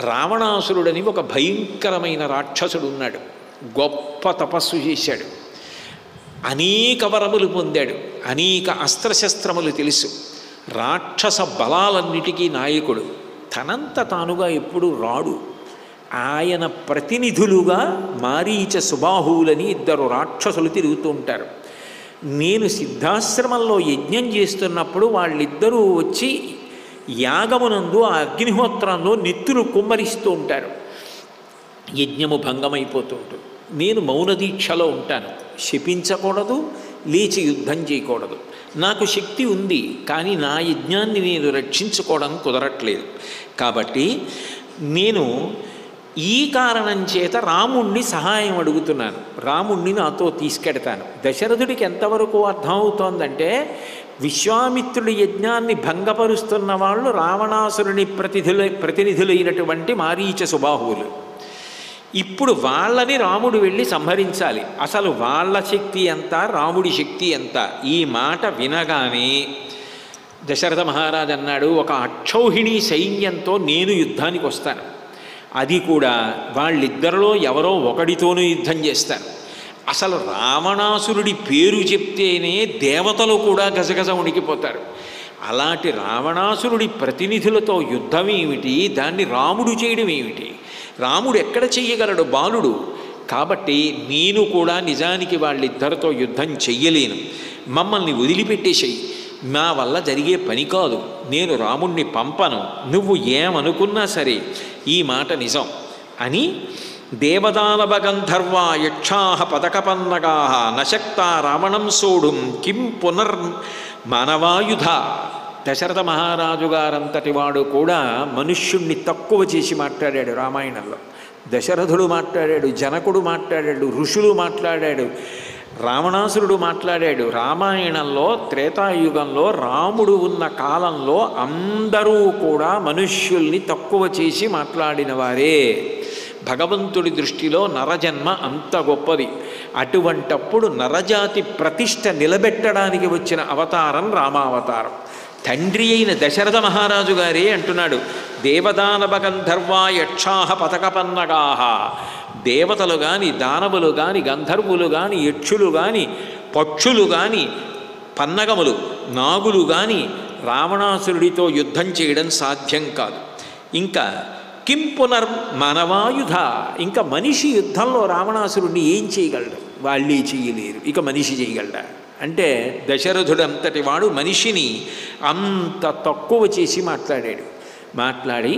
రావణాసురుడని ఒక భయంకరమైన రాక్షసుడు ఉన్నాడు. గొప్ప తపస్సు చేశాడు, అనేక వరములు పొందాడు, అనేక అస్త్రశస్త్రములు తెలుసు, రాక్షస బలాలన్నిటికీ నాయకుడు. తనంత తానుగా ఎప్పుడు రాడు. ఆయన ప్రతినిధులుగా మారీచ సుబాహువులని ఇద్దరు రాక్షసులు తిరుగుతూ ఉంటారు. నేను సిద్ధాశ్రమంలో యజ్ఞం చేస్తున్నప్పుడు వాళ్ళిద్దరూ వచ్చి యాగమునందు ఆ అగ్నిహోత్రంలో నెత్తులు కుమ్మరిస్తూ ఉంటారు. యజ్ఞము భంగమైపోతూ ఉంటుంది. నేను మౌనదీక్షలో ఉంటాను. శపించకూడదు, లేచి యుద్ధం చేయకూడదు. నాకు శక్తి ఉంది, కానీ నా యజ్ఞాన్ని నేను రక్షించుకోవడం కుదరట్లేదు. కాబట్టి నేను ఈ కారణం చేత రాముణ్ణి సహాయం అడుగుతున్నాను. రాముణ్ణి నాతో తీసుకెడతాను. దశరథుడికి ఎంతవరకు అర్థమవుతోందంటే, విశ్వామిత్రుడి యజ్ఞాన్ని భంగపరుస్తున్న వాళ్ళు రావణాసురుని ప్రతినిధులైనటువంటి మారీచ సుబాహువులు. ఇప్పుడు వాళ్ళని రాముడు వెళ్ళి సంహరించాలి. అసలు వాళ్ళ శక్తి ఎంత, రాముడి శక్తి ఎంత? ఈ మాట వినగానే దశరథ మహారాజు అన్నాడు, ఒక అక్షౌహిణీ సైన్యంతో నేను యుద్ధానికి వస్తాను. అది కూడా వాళ్ళిద్దరిలో ఎవరో ఒకడితోనూ యుద్ధం చేస్తాను. అసలు రావణాసురుడి పేరు చెప్తేనే దేవతలు కూడా గజగజ ఉణికిపోతారు. అలాంటి రావణాసురుడి ప్రతినిధులతో యుద్ధం ఏమిటి? దాన్ని రాముడు చేయడం ఏమిటి? రాముడు ఎక్కడ చెయ్యగలడు? బాలుడు. కాబట్టి నేను కూడా నిజానికి వాళ్ళిద్దరితో యుద్ధం చెయ్యలేను. మమ్మల్ని వదిలిపెట్టేసేయి. నా వల్ల జరిగే పని కాదు. నేను రాముణ్ణి పంపను. నువ్వు ఏమనుకున్నా సరే ఈ మాట నిజం అని దేవదానవ గంధర్వా యక్షాహ పదకపన్నగా నశక్త రావణం సోఢుం కిం పునర్మానవాయుధ. దశరథ మహారాజు గారంతటి వాడు కూడా మనుష్యుణ్ణి తక్కువ చేసి మాట్లాడాడు రామాయణంలో. దశరథుడు మాట్లాడాడు, జనకుడు మాట్లాడాడు, ఋషులు మాట్లాడాడు, రావణాసురుడు మాట్లాడాడు. రామాయణంలో త్రేతాయుగంలో రాముడు ఉన్న కాలంలో అందరూ కూడా మనుష్యుల్ని తక్కువ చేసి మాట్లాడిన వారే. భగవంతుడి దృష్టిలో నరజన్మ అంత గొప్పది. అటువంటప్పుడు నరజాతి ప్రతిష్ట నిలబెట్టడానికి వచ్చిన అవతారం రామావతారం. తండ్రి అయిన దశరథ మహారాజు గారే అంటున్నాడు, దేవదానవ గంధర్వా యక్షాహ పతకపన్నగాహ. దేవతలు కానీ, దానవులు కానీ, గంధర్వులు కానీ, యక్షులు కానీ, పక్షులు కానీ, పన్నగములు, నాగులు కానీ రావణాసురుడితో యుద్ధం చేయడం సాధ్యం కాదు. ఇంకా కిం పునర్మానవాయుధ. ఇంకా మనిషి యుద్ధంలో రావణాసురుడిని ఏం చేయగలడు? వాళ్ళే చేయలేరు. ఇక మనిషి చేయగలడా అంటే, దశరథుడు అంతటి వాడు మనిషిని అంత తక్కువ చేసి మాట్లాడి,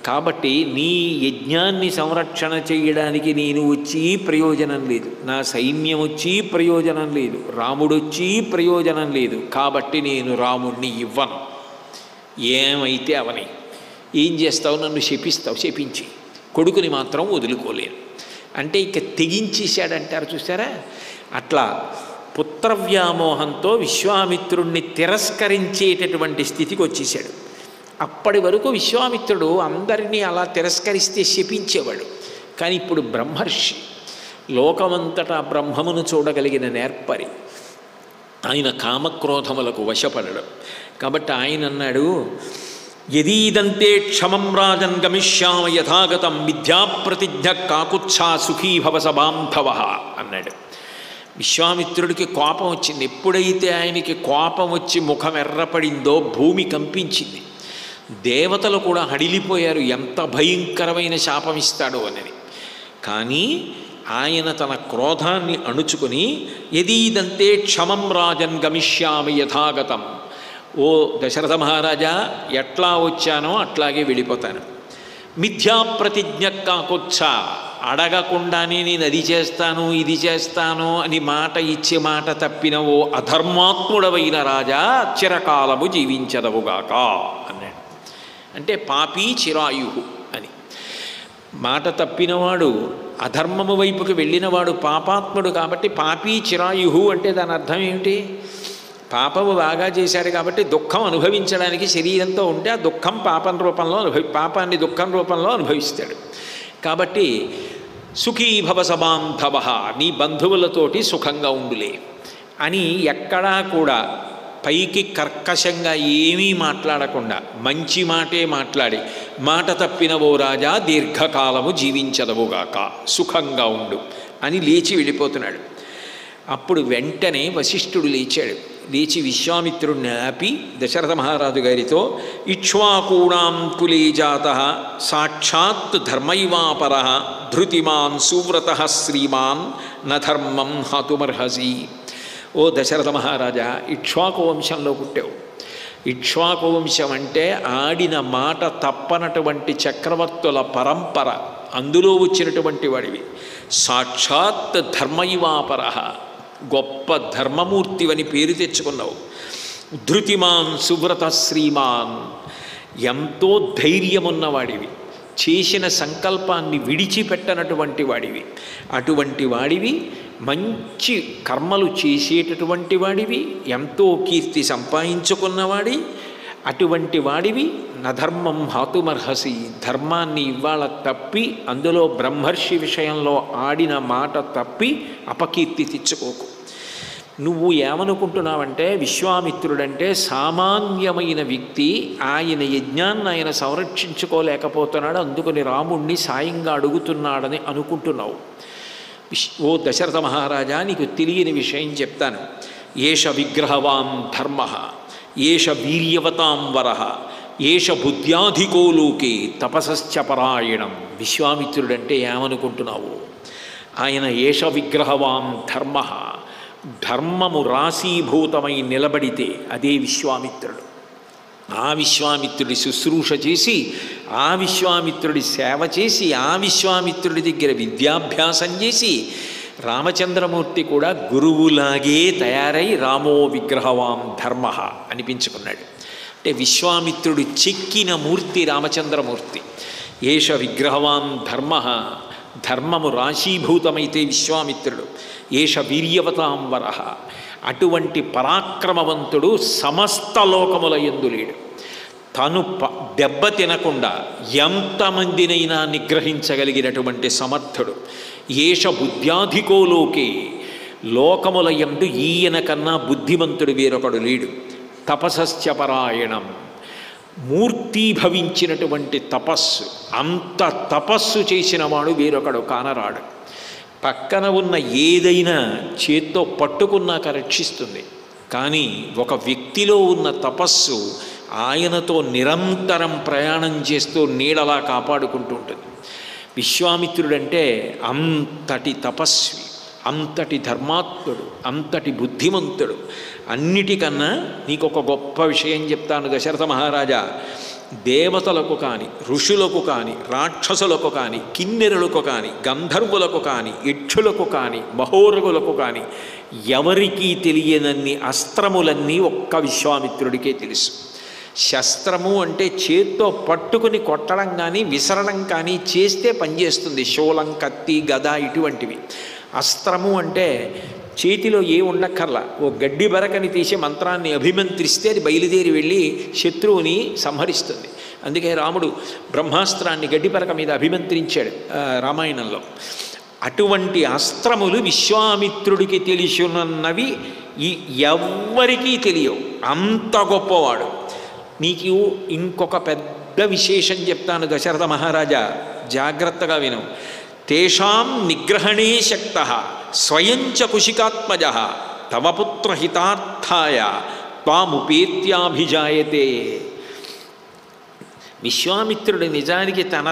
కాబట్టి నీ యజ్ఞాన్ని సంరక్షణ చేయడానికి నేను వచ్చి ప్రయోజనం లేదు, నా సైన్యం వచ్చి ప్రయోజనం లేదు, రాముడొచ్చి ప్రయోజనం లేదు. కాబట్టి నేను రాముణ్ణి ఇవ్వను. ఏమైతే అవని. ఏం చేస్తావు? నన్ను శపిస్తావు, శపించి కొడుకుని మాత్రం వదులుకోలేను అంటే ఇక తెగించేశాడంటారు చూసారా. అట్లా పుత్రవ్యామోహంతో విశ్వామిత్రుణ్ణి తిరస్కరించేటటువంటి స్థితికి వచ్చేసాడు. అప్పటి వరకు విశ్వామిత్రుడు అందరినీ అలా తిరస్కరిస్తే శపించేవాడు. కానీ ఇప్పుడు బ్రహ్మర్షి, లోకమంతటా బ్రహ్మమును చూడగలిగిన నేర్పరి. ఆయన కామక్రోధములకు వశపడడం. కాబట్టి ఆయన అన్నాడు, యదీదంతే క్షమం రాజన్ గమిష్యామ యథాగతం మిథ్యాప్రతిజ్ఞ కాకుత్సా సుఖీ భవ సబాంధవ అన్నాడు. విశ్వామిత్రుడికి కోపం వచ్చింది. ఎప్పుడైతే ఆయనకి కోపం వచ్చి ముఖం ఎర్రపడిందో భూమి కంపించింది. దేవతలు కూడా హడిలిపోయారు, ఎంత భయంకరమైన శాపం ఇస్తాడో అని. కానీ ఆయన తన క్రోధాన్ని అణుచుకొని, యదీదంతే క్షమం రాజన్ గమిష్యామి యథాగతం. ఓ దశరథ మహారాజా, ఎట్లా వచ్చానో అట్లాగే వెళ్ళిపోతాను. మిథ్యాప్రతిజ్ఞ కాకొచ్చ. అడగకుండానే నేను అది చేస్తాను ఇది చేస్తాను అని మాట ఇచ్చే మాట తప్పిన ఓ అధర్మాత్ముడవైన రాజా, చిరకాలము జీవించదవుగాక అన్నాడు. అంటే పాపీ చిరాయు అని. మాట తప్పినవాడు, అధర్మము వైపుకి వెళ్ళినవాడు పాపాత్ముడు. కాబట్టి పాపీ చిరాయు అంటే దాని అర్థం ఏమిటి? పాపము బాగా చేశాడు కాబట్టి దుఃఖం అనుభవించడానికి శరీరంతో ఉంటే ఆ దుఃఖం పాపాన్ని దుఃఖం రూపంలో అనుభవిస్తాడు. కాబట్టి సుఖీ భవ సబాంధవ, నీ బంధువులతోటి సుఖంగా ఉండులే అని ఎక్కడా కూడా పైకి కర్కశంగా ఏమీ మాట్లాడకుండా మంచి మాటే మాట్లాడి, మాట తప్పిన ఓ రాజా దీర్ఘకాలము జీవించదవుగాక, సుఖంగా ఉండు అని లేచి వెళ్ళిపోతున్నాడు. అప్పుడు వెంటనే వశిష్ఠుడు లేచాడు. లేచి విశ్వామిత్రుడిని ఆపి దశరథ మహారాజు గారితో, ఇక్ష్వాకూణాం కులే జాతః సాక్షాత్ ధర్మైవాపర ధృతిమాన్ సువ్రత శ్రీమాన్ నధర్మం హతుమర్హసి. ఓ దశరథ మహారాజా, ఇక్ష్వాకు వంశంలో పుట్టావు. ఇక్ష్వాకు వంశం అంటే ఆడిన మాట తప్పనటువంటి చక్రవర్తుల పరంపర, అందులో వచ్చినటువంటి వాడివి. సాక్షాత్ ధర్మైవాపర, గొప్ప ధర్మమూర్తివని పేరు తెచ్చుకున్నావు. ధృతిమాన్ సువ్రత శ్రీమాన్, ఎంతో ధైర్యమున్నవాడివి. చేసిన సంకల్పాన్ని విడిచిపెట్టనటువంటి వాడివి. అటువంటి వాడివి, మంచి కర్మలు చేసేటటువంటి వాడివి, ఎంతో కీర్తి సంపాదించుకున్నవాడి. అటువంటి వాడివి నధర్మం హాతుమర్హసి, ధర్మాన్ని ఇవాళ తప్పి, అందులో బ్రహ్మర్షి విషయంలో ఆడిన మాట తప్పి అపకీర్తి తెచ్చుకోకు. నువ్వు ఏమనుకుంటున్నావంటే విశ్వామిత్రుడంటే సామాన్యమైన వ్యక్తి, ఆయన యజ్ఞాన్ని ఆయన సంరక్షించుకోలేకపోతున్నాడు, అందుకని రాముణ్ణి సాయంగా అడుగుతున్నాడని అనుకుంటున్నావు. ఓ దశరథ మహారాజా, నీకు తెలియని విషయం చెప్తాను. ఏష విగ్రహవాన్ ధర్మ, ఏష వీర్యవతాం వరః, ఏష బుద్ధ్యాధికో లోకే తపసశ్చ పరాయణం. విశ్వామిత్రుడంటే ఏమనుకుంటున్నావు? ఆయన ఏష విగ్రహవాన్ ధర్మ, ధర్మము రాశీభూతమై నిలబడితే అదే విశ్వామిత్రుడు. ఆ విశ్వామిత్రుడి శుశ్రూష చేసి, ఆ విశ్వామిత్రుడి సేవ చేసి, ఆ విశ్వామిత్రుడి దగ్గర విద్యాభ్యాసం చేసి, రామచంద్రమూర్తి కూడా గురువులాగే తయారై రామో విగ్రహవాం ధర్మ అనిపించుకున్నాడు. అంటే విశ్వామిత్రుడు చెక్కిన మూర్తి రామచంద్రమూర్తి. ఏష విగ్రహవాం ధర్మ, ధర్మము రాశీభూతమైతే విశ్వామిత్రుడు. ఏష వీర్యవతాం వరః, అటువంటి పరాక్రమవంతుడు సమస్త లోకముల యందు లేడు. తను దెబ్బ తినకుండా ఎంతమందినైనా నిగ్రహించగలిగినటువంటి సమర్థుడు. ఏష బుద్ధ్యాధికో లోకే, లోకముల యందు ఈయన కన్నా బుద్ధిమంతుడు వేరొకడు లేడు. తపసశ్చ పరాయణం, మూర్తీభవించినటువంటి తపస్సు, అంత తపస్సు చేసినవాడు వేరొకడు కానరాడు. పక్కన ఉన్న ఏదైనా చేత్తో పట్టుకున్నాక రక్షిస్తుంది, కానీ ఒక వ్యక్తిలో ఉన్న తపస్సు ఆయనతో నిరంతరం ప్రయాణం చేస్తూ నీడలా కాపాడుకుంటూ ఉంటుంది. విశ్వామిత్రుడంటే అంతటి తపస్వి, అంతటి ధర్మాత్ముడు, అంతటి బుద్ధిమంతుడు. అన్నిటికన్నా నీకొక గొప్ప విషయం చెప్తాను దశరథ మహారాజా. దేవతలకు కానీ, ఋషులకు కానీ, రాక్షసులకు కానీ, కిన్నెరులకు కానీ, గంధర్వులకు కానీ, యక్షులకు కానీ, మహోరగులకు కానీ ఎవరికీ తెలియనన్ని అస్త్రములన్నీ ఒక్క విశ్వామిత్రుడికే తెలుసు. శస్త్రము అంటే చేత్తో పట్టుకుని కొట్టడం కానీ విసరడం కానీ చేస్తే పనిచేస్తుంది, శూలం, కత్తి, గద ఇటువంటివి. అస్త్రము అంటే చేతిలో ఏ ఉండక్కర్లా, ఓ గడ్డి బరకని తీసి మంత్రాన్ని అభిమంత్రిస్తే అది బయలుదేరి వెళ్ళి శత్రువుని సంహరిస్తుంది. అందుకే రాముడు బ్రహ్మాస్త్రాన్ని గడ్డి బరక మీద అభిమంత్రించాడు రామాయణంలో. అటువంటి అస్త్రములు విశ్వామిత్రుడికి తెలిసినవి ఎవ్వరికీ తెలియవు, అంత గొప్పవాడు. నీకు ఇంకొక పెద్ద విశేషం చెప్తాను దశరథ మహారాజా, జాగ్రత్తగా విను. తేషాం నిగ్రహణే శక్తః స్వయంచ కుశికాత్మజః తవ పుత్రహితార్థాయ త్వాముపేత్యాభిజాయతే. విశ్వామిత్రుడు నిజానికి తన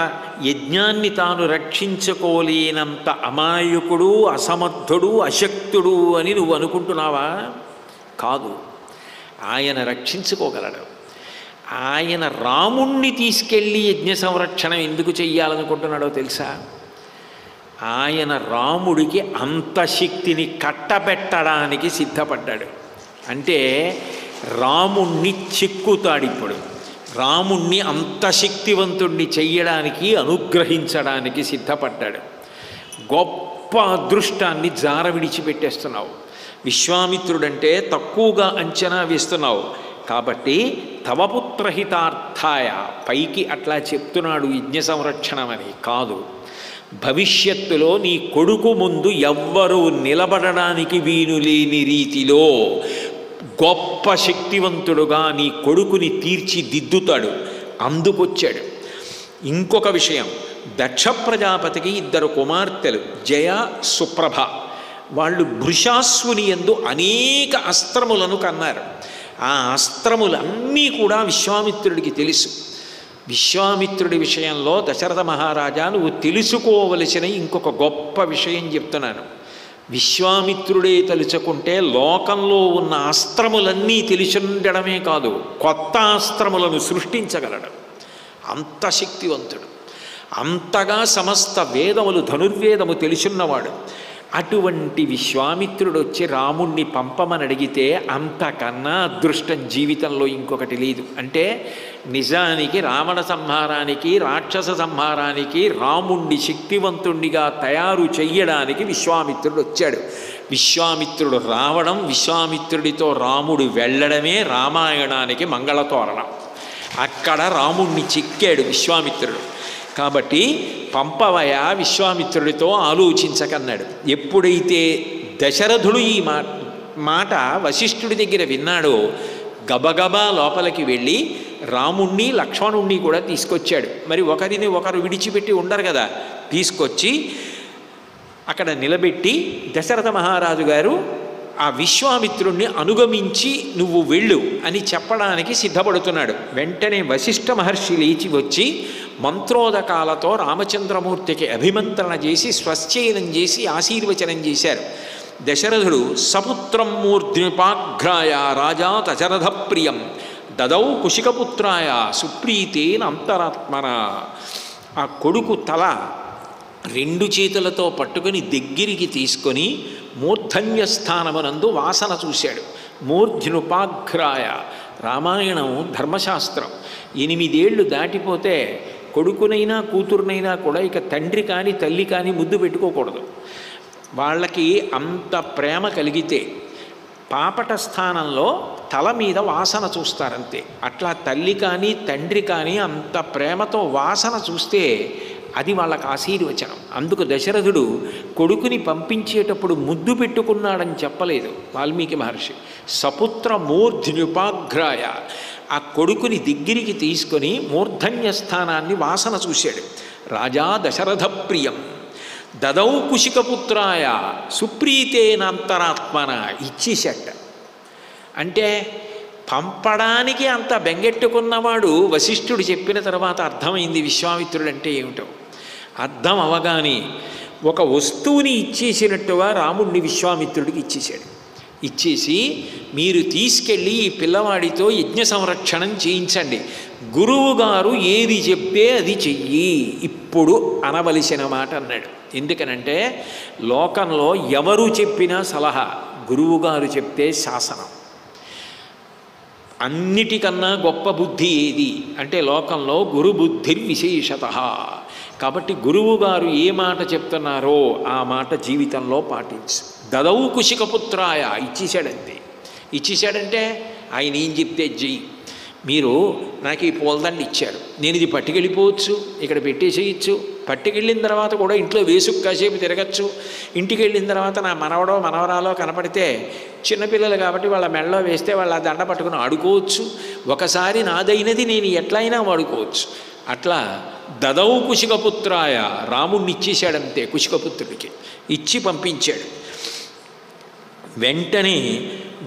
యజ్ఞాన్ని తాను రక్షించుకోలేనంత అమాయకుడు, అసమర్థుడు, అశక్తుడు అని నువ్వు అనుకుంటున్నావా? కాదు, ఆయన రక్షించుకోగలడు. ఆయన రాముణ్ణి తీసుకెళ్ళి యజ్ఞ సంరక్షణ ఎందుకు చెయ్యాలనుకుంటున్నాడో తెలుసా? ఆయన రాముడికి అంత శక్తిని కట్టబెట్టడానికి సిద్ధపడ్డాడు. అంటే రాముణ్ణి చెక్కుతాడు. ఇప్పుడు రాముణ్ణి అంత శక్తివంతుణ్ణి చెయ్యడానికి, అనుగ్రహించడానికి సిద్ధపడ్డాడు. గొప్ప అదృష్టాన్ని జార విడిచిపెట్టేస్తున్నావు. విశ్వామిత్రుడంటే తక్కువగా అంచనా వేస్తున్నావు. కాబట్టి తవ పుత్రహితార్థాయ, పైకి అట్లా చెప్తున్నాడు యజ్ఞ సంరక్షణమని కాదు, భవిష్యత్తులో నీ కొడుకు ముందు ఎవ్వరూ నిలబడడానికి వీలు లేని రీతిలో గొప్ప శక్తివంతుడుగా నీ కొడుకుని తీర్చిదిద్దుతాడు, అందుకొచ్చాడు. ఇంకొక విషయం, దక్ష ప్రజాపతికి 2 కుమార్తెలు జయ, సుప్రభ. వాళ్ళు భృశాస్వుని యందు అనేక అస్త్రములను కన్నారు. ఆ అస్త్రములన్నీ కూడా విశ్వామిత్రుడికి తెలుసు. విశ్వామిత్రుడి విషయంలో దశరథ మహారాజా నువ్వు తెలుసుకోవలసిన ఇంకొక గొప్ప విషయం చెప్తున్నాను. విశ్వామిత్రుడే తలుచుకుంటే లోకంలో ఉన్న అస్త్రములన్నీ తెలిసి ఉండడమే కాదు, కొత్త అస్త్రములను సృష్టించగలడు. అంత శక్తివంతుడు, అంతగా సమస్త వేదములు ధనుర్వేదము తెలుసున్నవాడు. అటువంటి విశ్వామిత్రుడు వచ్చి రాముణ్ణి పంపమని అడిగితే అంతకన్నా అదృష్టం జీవితంలో ఇంకొకటి లేదు. అంటే నిజానికి రావణ సంహారానికి, రాక్షస సంహారానికి రాముణ్ణి శక్తివంతుణ్ణిగా తయారు చెయ్యడానికి విశ్వామిత్రుడు వచ్చాడు. విశ్వామిత్రుడు రావడం, విశ్వామిత్రుడితో రాముడు వెళ్ళడమే రామాయణానికి మంగళతోరణం. అక్కడ రాముణ్ణి చిక్కాడు విశ్వామిత్రుడు. కాబట్టి పంపవయ విశ్వామిత్రుడితో ఆలోచించకన్నాడు. ఎప్పుడైతే దశరథుడు ఈ మాట వశిష్ఠుడి దగ్గర విన్నాడో గబగబా లోపలికి వెళ్ళి రాముణ్ణి, లక్ష్మణుణ్ణి కూడా తీసుకొచ్చాడు. మరి ఒకరిని ఒకరు విడిచిపెట్టి ఉండరు కదా, తీసుకొచ్చి అక్కడ నిలబెట్టి దశరథ మహారాజు గారు ఆ విశ్వామిత్రుణ్ణి అనుగమించి నువ్వు వెళ్ళు అని చెప్పడానికి సిద్ధపడుతున్నాడు. వెంటనే వశిష్ఠ మహర్షి లేచి వచ్చి మంత్రోదకాలతో రామచంద్రమూర్తికి అభిమంత్రణ చేసి స్వశ్చయనం చేసి ఆశీర్వచనం చేశారు. దశరథుడు సపుత్రం మూర్ధ్నిపాఘ్రాయ రాజా దశరథ ప్రియం దదౌ కుశికపుత్రాయ సుప్రీతేన అంతరాత్మన. ఆ కొడుకు తల 2 చేతులతో పట్టుకొని దగ్గరికి తీసుకొని మూర్ధన్యస్థానమునందు వాసన చూశాడు. మూర్ధ్నుపాఘ్రాయ. రామాయణం ధర్మశాస్త్రం. 8 ఏళ్ళు దాటిపోతే కొడుకునైనా కూతురునైనా కూడా ఇక తండ్రి కానీ తల్లి కానీ ముద్దు పెట్టుకోకూడదు. వాళ్ళకి అంత ప్రేమ కలిగితే పాపట స్థానంలో తల మీద వాసన చూస్తారంతే. అట్లా తల్లి కానీ తండ్రి కానీ అంత ప్రేమతో వాసన చూస్తే అది వాళ్ళకి ఆశీర్వచనం. అందుకు దశరథుడు కొడుకుని పంపించేటప్పుడు ముద్దు పెట్టుకున్నాడని చెప్పలేదు వాల్మీకి మహర్షి. సపుత్ర మూర్ధ్నుపాఘ్రాయ. ఆ కొడుకుని దగ్గరికి తీసుకొని మూర్ధన్య స్థానాన్ని వాసన చూశాడు. రాజా దశరథ ప్రియం దదౌ కుశికపుత్రాయ సుప్రీతేనంతరాత్మన. ఇచ్చేశాట. అంటే పంపడానికి అంత బెంగెట్టుకున్నవాడు వశిష్ఠుడు చెప్పిన తర్వాత అర్థమైంది విశ్వామిత్రుడు అంటే ఏమిటో. అర్థం అవగానే ఒక వస్తువుని ఇచ్చేసినట్టుగా రాముణ్ణి విశ్వామిత్రుడికి ఇచ్చేశాడు. ఇచ్చేసి మీరు తీసుకెళ్ళి ఈ పిల్లవాడితో యజ్ఞ సంరక్షణం చేయించండి, గురువుగారు ఏది చెప్తే అది చెయ్యి, ఇప్పుడు అనవలసిన మాట అన్నాడు. ఎందుకనంటే లోకంలో ఎవరు చెప్పినా సలహా, గురువుగారు చెప్తే శాసనం. అన్నిటికన్నా గొప్ప బుద్ధి ఏది అంటే లోకంలో గురు బుద్ధిర్విశేషత. కాబట్టి గురువుగారు ఏ మాట చెప్తున్నారో ఆ మాట జీవితంలో పాటించు. దదౌ కుశికపుత్రాయ. ఇచ్చేశాడంతే. ఇచ్చేశాడంటే ఆయన ఏం చెప్తే చెయ్యి. మీరు నాకు ఈ పూలదండ ఇచ్చారు, నేను ఇది పట్టుకెళ్ళిపోవచ్చు, ఇక్కడ పెట్టేసేయచ్చు. పట్టుకెళ్ళిన తర్వాత కూడా ఇంట్లో వేసుకు కాసేపు తిరగచ్చు. ఇంటికి వెళ్ళిన తర్వాత నా మనవడో మనవరాలో కనపడితే చిన్నపిల్లలు కాబట్టి వాళ్ళ మెడలో వేస్తే వాళ్ళ దండ పట్టుకుని ఆడుకోవచ్చు. ఒకసారి నాదైనది నేను ఎట్లయినా వాడుకోవచ్చు. అట్లా దదౌ కుశికపుత్రాయ. రాముణ్ణి ఇచ్చేశాడంతే కుశికపుత్రుడికి. ఇచ్చి పంపించాడు. వెంటనే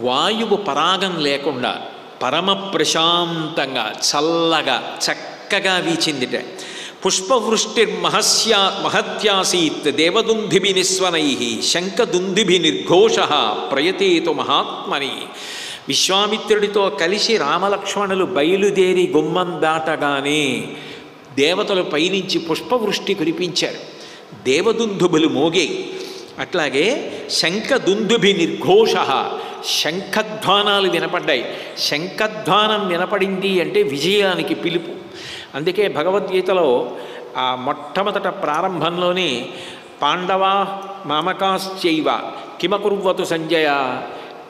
వాయువు పరాగం లేకుండా పరమ ప్రశాంతంగా చల్లగా చక్కగా వీచిందిట. పుష్పవృష్టిర్మహత్యాసీత్ దేవదుందిభి నిస్వనై శంఖదుందిభి నిర్ఘోష ప్రయతేతు మహాత్మని. విశ్వామిత్రుడితో కలిసి రామలక్ష్మణులు బయలుదేరి గుమ్మం దాటగానే దేవతలు పైనుంచి పుష్పవృష్టి కురిపించారు. దేవదుందుభులు మోగే. అట్లాగే శంఖదుందుభి నిర్ఘోష. శంఖధ్వానాలు వినపడ్డాయి. శంఖధ్వానం వినపడింది అంటే విజయానికి పిలుపు. అందుకే భగవద్గీతలో ఆ మొట్టమొదట ప్రారంభంలోనే పాండవ మామకాశ్చైవ కిమకుర్వతు సంజయ,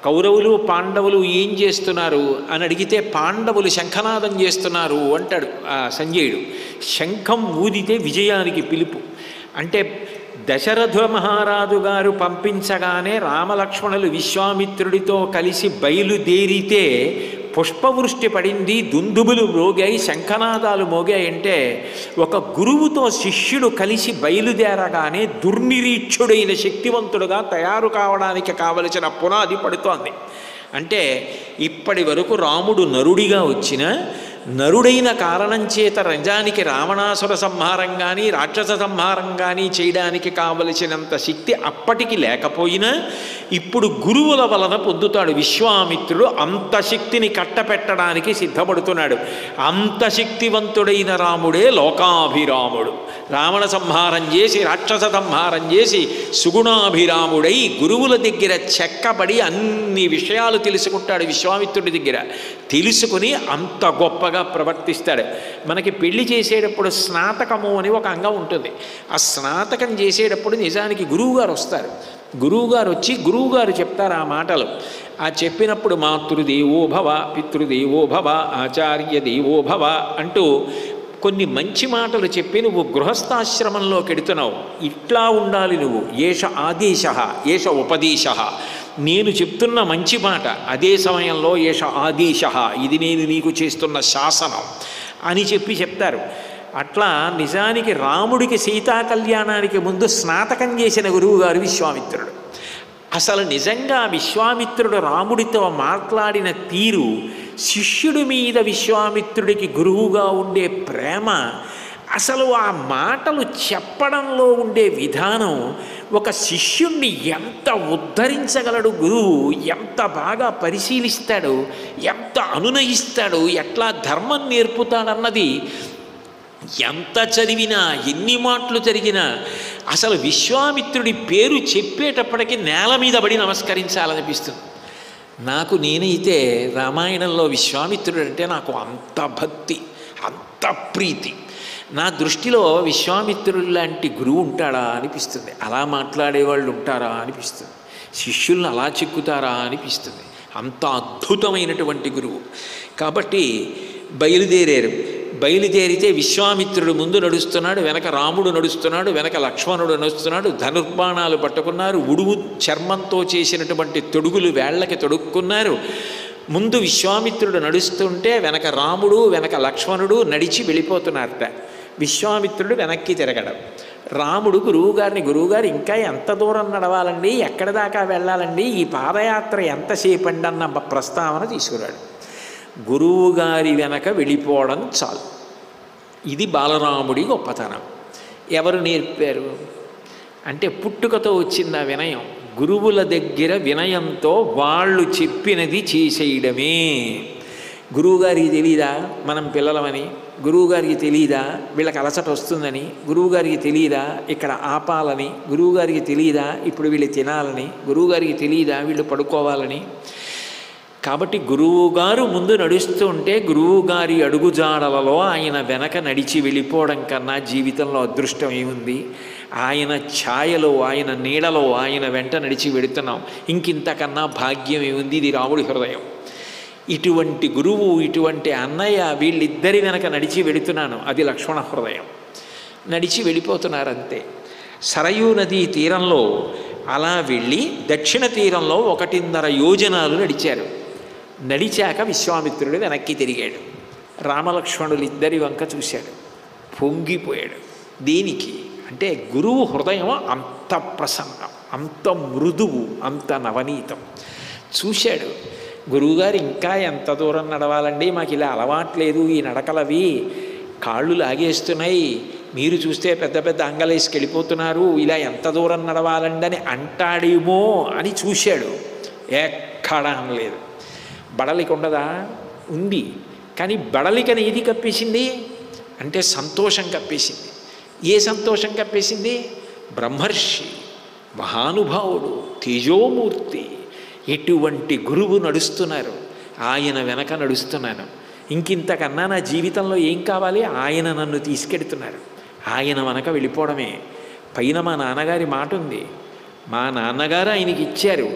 కౌరవులు పాండవులు ఏం చేస్తున్నారు అని అడిగితే పాండవులు శంఖనాదం చేస్తున్నారు అంటాడు సంజయుడు. శంఖం ఊదితే విజయానికి పిలుపు. అంటే దశరథ మహారాజు గారు పంపించగానే రామలక్ష్మణులు విశ్వామిత్రుడితో కలిసి బయలుదేరితే పుష్పవృష్టి పడింది, దుందుబులు మోగాయి, శంఖనాదాలు మోగాయంటే ఒక గురువుతో శిష్యుడు కలిసి బయలుదేరగానే దుర్నిరీక్షుడైన శక్తివంతుడుగా తయారు కావడానికి కావలసిన పునాది పడుతోంది. అంటే ఇప్పటి వరకు రాముడు నరుడిగా వచ్చిన నరుడైన కారణం చేత నిజానికి రావణాసుర సంహారం కానీ రాక్షస సంహారం కానీ చేయడానికి కావలసినంత శక్తి అప్పటికి లేకపోయినా ఇప్పుడు గురువుల వలన పొందుతాడు. విశ్వామిత్రుడు అంత శక్తిని కట్టపెట్టడానికి సిద్ధపడుతున్నాడు. అంత శక్తివంతుడైన రాముడే లోకాభిరాముడు. రావణ సంహారం చేసి రాక్షస సంహారం చేసి సుగుణాభిరాముడై గురువుల దగ్గర చెక్కబడి అన్ని విషయాలు తెలుసుకుంటాడు. విశ్వామిత్రుడి దగ్గర తెలుసుకుని అంత గొప్పగా ప్రవర్తిస్తాడు. మనకి పెళ్లి చేసేటప్పుడు స్నాతకము అని ఒక అంగం ఉంటుంది. ఆ స్నాతకం చేసేటప్పుడు నిజానికి గురువుగారు వస్తారు. గురువుగారు వచ్చి గురువుగారు చెప్తారు ఆ మాటలు. ఆ చెప్పినప్పుడు మాతృదేవో భవ, పితృదేవో భవ, ఆచార్య దేవో భవ అంటూ కొన్ని మంచి మాటలు చెప్పి నువ్వు గృహస్థాశ్రమంలోకి ఎడుతున్నావు, ఇట్లా ఉండాలి నువ్వు, ఏష ఆదేశ ఏష ఉపదేశ, నేను చెప్తున్న మంచి మాట, అదే సమయంలో ఏష ఆదేశ, ఇది నేను నీకు చేస్తున్న శాసనం అని చెప్తారు. అట్లా నిజానికి రాముడికి సీతా కళ్యాణానికి ముందు స్నాతకం చేసిన గురువుగారు విశ్వామిత్రుడు. అసలు నిజంగా విశ్వామిత్రుడు రాముడితో మాట్లాడిన తీరు, శిష్యుడి మీద విశ్వామిత్రుడికి గురువుగా ఉండే ప్రేమ, అసలు ఆ మాటలు చెప్పడంలో ఉండే విధానం, ఒక శిష్యుణ్ణి ఎంత ఉద్ధరించగలడు గురువు, ఎంత బాగా పరిశీలిస్తాడు, ఎంత అనునయిస్తాడు, ఎట్లా ధర్మం నేర్పుతాడన్నది ఎంత చదివినా ఎన్ని మాటలు జరిగినా అసలు విశ్వామిత్రుడి పేరు చెప్పేటప్పటికీ నేల మీద పడి నమస్కరించాలనిపిస్తుంది. నేనైతే రామాయణంలో విశ్వామిత్రుడు అంటే నాకు అంత భక్తి, అంత ప్రీతి. నా దృష్టిలో విశ్వామిత్రుడు లాంటి గురువు ఉంటాడా అనిపిస్తుంది. అలా మాట్లాడేవాళ్ళు ఉంటారా అనిపిస్తుంది. శిష్యులను అలా చిక్కుతారా అనిపిస్తుంది. అంత అద్భుతమైనటువంటి గురువు. కాబట్టి బయలుదేరితే విశ్వామిత్రుడు ముందు నడుస్తున్నాడు, వెనక రాముడు నడుస్తున్నాడు, వెనక లక్ష్మణుడు నడుస్తున్నాడు. ధనుర్బాణాలు పట్టుకున్నారు, ఉడుగు చర్మంతో చేసినటువంటి తొడుగులు వేళ్లకి తొడుక్కున్నారు. ముందు విశ్వామిత్రుడు నడుస్తుంటే వెనక రాముడు వెనక లక్ష్మణుడు నడిచి వెళ్ళిపోతున్నారట. విశ్వామిత్రుడు వెనక్కి తిరగడం. రాముడు గురువుగారు ఇంకా ఎంత దూరం నడవాలండి, ఎక్కడి దాకా వెళ్ళాలండి, ఈ పాదయాత్ర ఎంతసేపు అండి అన్న ప్రస్తావన తీసుకురాడు. గురువుగారి వెనక వెళ్ళిపోవడం చాలు. ఇది బాలరాముడి గొప్పతనం. ఎవరు నేర్పారు అంటే పుట్టుకతో వచ్చింది ఆ వినయం. గురువుల దగ్గర వినయంతో వాళ్ళు చెప్పినది చేసేయడమే. గురువుగారికి తెలీదా మనం పిల్లలమని? గురువుగారికి తెలీదా వీళ్ళకి అలసట వస్తుందని? గురువుగారికి తెలీదా ఇక్కడ ఆపాలని? గురువుగారికి తెలీదా ఇప్పుడు వీళ్ళు తినాలని? గురువుగారికి తెలీదా వీళ్ళు పడుకోవాలని? కాబట్టి గురువుగారు ముందు నడుస్తూ ఉంటే గురువుగారి అడుగుజాడలలో ఆయన వెనక నడిచి వెళ్ళిపోవడం కన్నా జీవితంలో అదృష్టం ఏముంది? ఆయన ఛాయలో, ఆయన నీడలో ఆయన వెంట నడిచి వెడుతున్నాం, ఇంకింతకన్నా భాగ్యం ఏముంది? ఇది రాముడి హృదయం. ఇటువంటి గురువు, ఇటువంటి అన్నయ్య, వీళ్ళిద్దరి వెనక నడిచి వెడుతున్నాను, అది లక్ష్మణ హృదయం. నడిచి వెళ్ళిపోతున్నారంతే. సరయూ నదీ తీరంలో అలా వెళ్ళి దక్షిణ తీరంలో 1.5 యోజనాలు నడిచారు. నడిచాక విశ్వామిత్రుడు వెనక్కి తిరిగాడు. రామలక్ష్మణులు ఇద్దరి వంక చూశాడు, పొంగిపోయాడు. దేనికి అంటే గురువు హృదయం అంత ప్రసన్నం, అంత మృదువు, అంత నవనీతం. చూశాడు, గురువుగారు ఇంకా ఎంత దూరం నడవాలండి, మాకు ఇలా అలవాట్లేదు, ఈ నడకలవి కాళ్ళు లాగేస్తున్నాయి, మీరు చూస్తే పెద్ద పెద్ద అంగలేసుకు వెళ్ళిపోతున్నారు, ఇలా ఎంత దూరం నడవాలండి అని అంటాడేమో అని చూశాడు. ఎక్కడా అనలేదు. బడలిక ఉండదా? ఉంది. కానీ బడలికని ఏది కప్పేసింది అంటే సంతోషం కప్పేసింది. ఏ సంతోషం కప్పేసింది? బ్రహ్మర్షి, మహానుభావుడు, తేజోమూర్తి, ఎటువంటి గురువు నడుస్తున్నారు, ఆయన వెనక నడుస్తున్నాను, ఇంకింతకన్నా నా జీవితంలో ఏం కావాలి? ఆయన నన్ను తీసుకెడుతున్నారు, ఆయన వెనక వెళ్ళిపోవడమే. పైన మా నాన్నగారి మాట ఉంది, మా నాన్నగారు ఆయనకి ఇచ్చారు,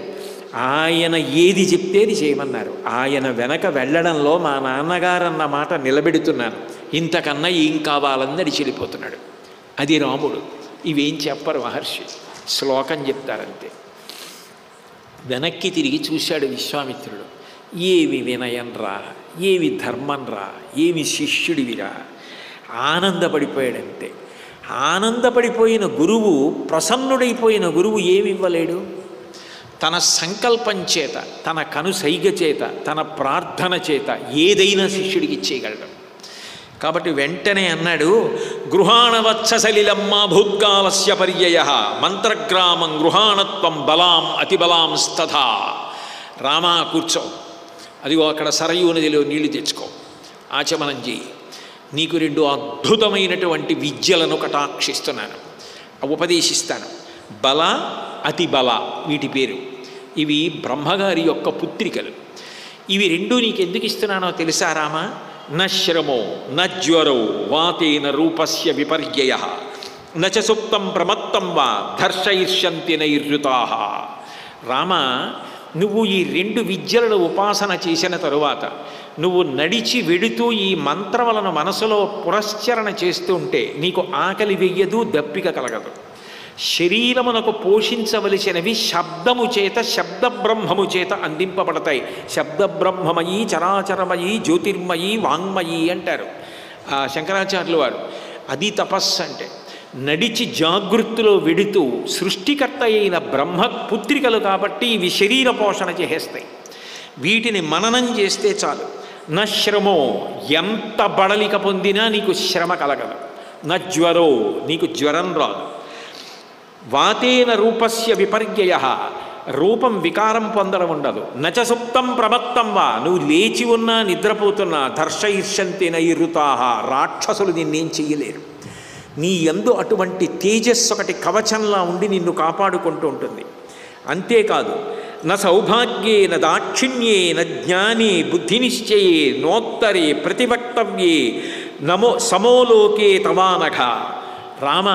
ఆయన ఏది చెప్తేది చేయమన్నారు, ఆయన వెనక వెళ్ళడంలో మా నాన్నగారు అన్న మాట నిలబెడుతున్నాను, ఇంతకన్నా ఏం కావాలని నడిచి వెళ్ళిపోతున్నాడు. అది రాముడు. ఇవేం చెప్పరు మహర్షి, శ్లోకం చెప్తారంతే. వెనక్కి తిరిగి చూశాడు విశ్వామిత్రుడు. ఏమి వినయంరా, ఏమి ధర్మంరా, ఏమి శిష్యుడివిరా, ఆనందపడిపోయాడంతే. ఆనందపడిపోయిన గురువు, ప్రసన్నుడైపోయిన గురువు ఏమివ్వలేడు? తన సంకల్పం చేత, తన కనుసైగ చేత, తన ప్రార్థన చేత ఏదైనా శిష్యుడికి ఇచ్చేయగలడు. కాబట్టి వెంటనే అన్నాడు, గృహాణవత్ససలిలమ్మ భూత్కాలస్య పర్యయ మంత్రగ్రామం గృహాణత్వం బలాం అతిబలాం స్తథా. రామా కూర్చో, అదిగో అక్కడ సరయూ నదిలో నీళ్లు తెచ్చుకో, ఆచమనం చేయి. నీకు 2 అద్భుతమైనటువంటి విద్యలను కటాక్షిస్తున్నాను, ఉపదేశిస్తాను. బల అతి బల వీటి పేరు. ఇవి బ్రహ్మగారి యొక్క పుత్రికలు. ఇవి 2 నీకు ఎందుకు ఇస్తున్నానో తెలుసా రామా? న శ్రమో న జ్వరో వాతేన రూపస్య విపర్యయ నచ సుప్తం ప్రమత్తం వా ధర్షయిష్యంతి నైర్యుతాః. రామ, నువ్వు ఈ 2 విద్యలను ఉపాసన చేసిన తరువాత నువ్వు నడిచి వెడుతూ ఈ మంత్రములను మనసులో పురస్చరణ చేస్తూ ఉంటే నీకు ఆకలి వెయ్యదు, దప్పిక కలగదు. శరీరమునకు పోషించవలసినవి శబ్దము చేత, శబ్దబ్రహ్మము చేత అందింపబడతాయి. శబ్దబ్రహ్మమయీ చరాచరమయీ జ్యోతిర్మయీ వాంగ్మయీ అంటారు శంకరాచార్యులు వారు. అది తపస్సు అంటే. నడిచి జాగృతిలో వెడుతూ సృష్టికర్త అయిన బ్రహ్మపుత్రికలు కాబట్టి ఇవి శరీర పోషణ చేసేస్తాయి. వీటిని మననం చేస్తే చాలు. న శ్రమో, ఎంత బడలిక పొందినా నీకు శ్రమ కలగదు. న జ్వరో, నీకు జ్వరం రాదు. వాతేన రూపస్య విపర్యయ, రూపం వికారం పొందడం ఉండదు. నచ సుప్తం ప్రమత్తం వా, నువ్వు లేచి ఉన్నా నిద్రపోతున్నా ధర్షయిష్యంతి నైరుతాః, రాక్షసులు నిన్నేం చెయ్యలేరు. నీ యందు అటువంటి తేజస్సు ఒకటి కవచంలా ఉండి నిన్ను కాపాడుకుంటూ ఉంటుంది. అంతేకాదు, న సౌభాగ్యే న దాక్షిణ్యే న జ్ఞానే బుద్ధినిశ్చయే నోత్తరే ప్రతివక్తవ్యే నమో సమోలోకే తవానఘ. రామ,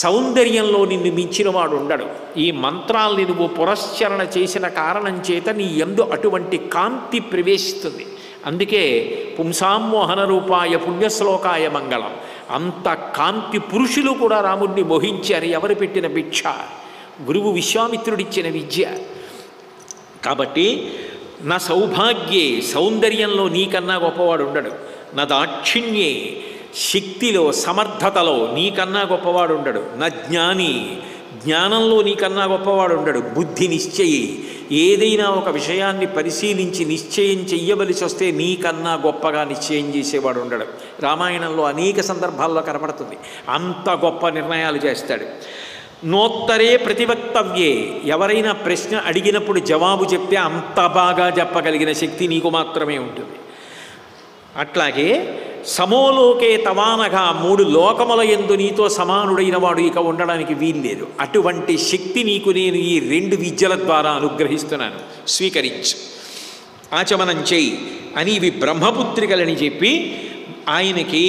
సౌందర్యంలో నిన్ను మించినవాడు ఉండడు. ఈ మంత్రాల్ని నువ్వు పురస్చరణ చేసిన కారణం చేత నీ యందు అటువంటి కాంతి ప్రవేశిస్తుంది. అందుకే పుంసామోహన రూపాయ పుణ్యశ్లోకాయ మంగళం. అంత కాంతి పురుషులు కూడా రాముడిని మోహించారు. ఎవరు పెట్టిన భిక్ష? గురువు విశ్వామిత్రుడిచ్చిన విద్య. కాబట్టి నా సౌభాగ్యే, సౌందర్యంలో నీకన్నా గొప్పవాడు ఉండడు. నా దాక్షిణ్యే, శక్తిలో సమర్థతలో నీకన్నా గొప్పవాడు ఉండడు. నా జ్ఞాని, జ్ఞానంలో నీకన్నా గొప్పవాడు ఉండడు. బుద్ధి నిశ్చయి, ఏదైనా ఒక విషయాన్ని పరిశీలించి నిశ్చయం చెయ్యవలసి వస్తే నీకన్నా గొప్పగా నిశ్చయం చేసేవాడు ఉండడు. రామాయణంలో అనేక సందర్భాల్లో కనపడుతుంది. అంత గొప్ప నిర్ణయాలు చేస్తాడు. నోత్తరే ప్రతివక్తవ్యే, ఎవరైనా ప్రశ్న అడిగినప్పుడు జవాబు చెప్తే అంత బాగా చెప్పగలిగిన శక్తి నీకు మాత్రమే ఉంటుంది. అట్లాగే సమోలోకే తవానగా, 3 లోకముల యందు నీతో సమానుడైన వాడు ఇక ఉండడానికి వీల్లేదు. అటువంటి శక్తి నీకు నేను ఈ 2 విద్యల ద్వారా అనుగ్రహిస్తున్నాను, స్వీకరించు, ఆచమనం చేయి అని ఇవి బ్రహ్మపుత్రికలని చెప్పి ఆయనకి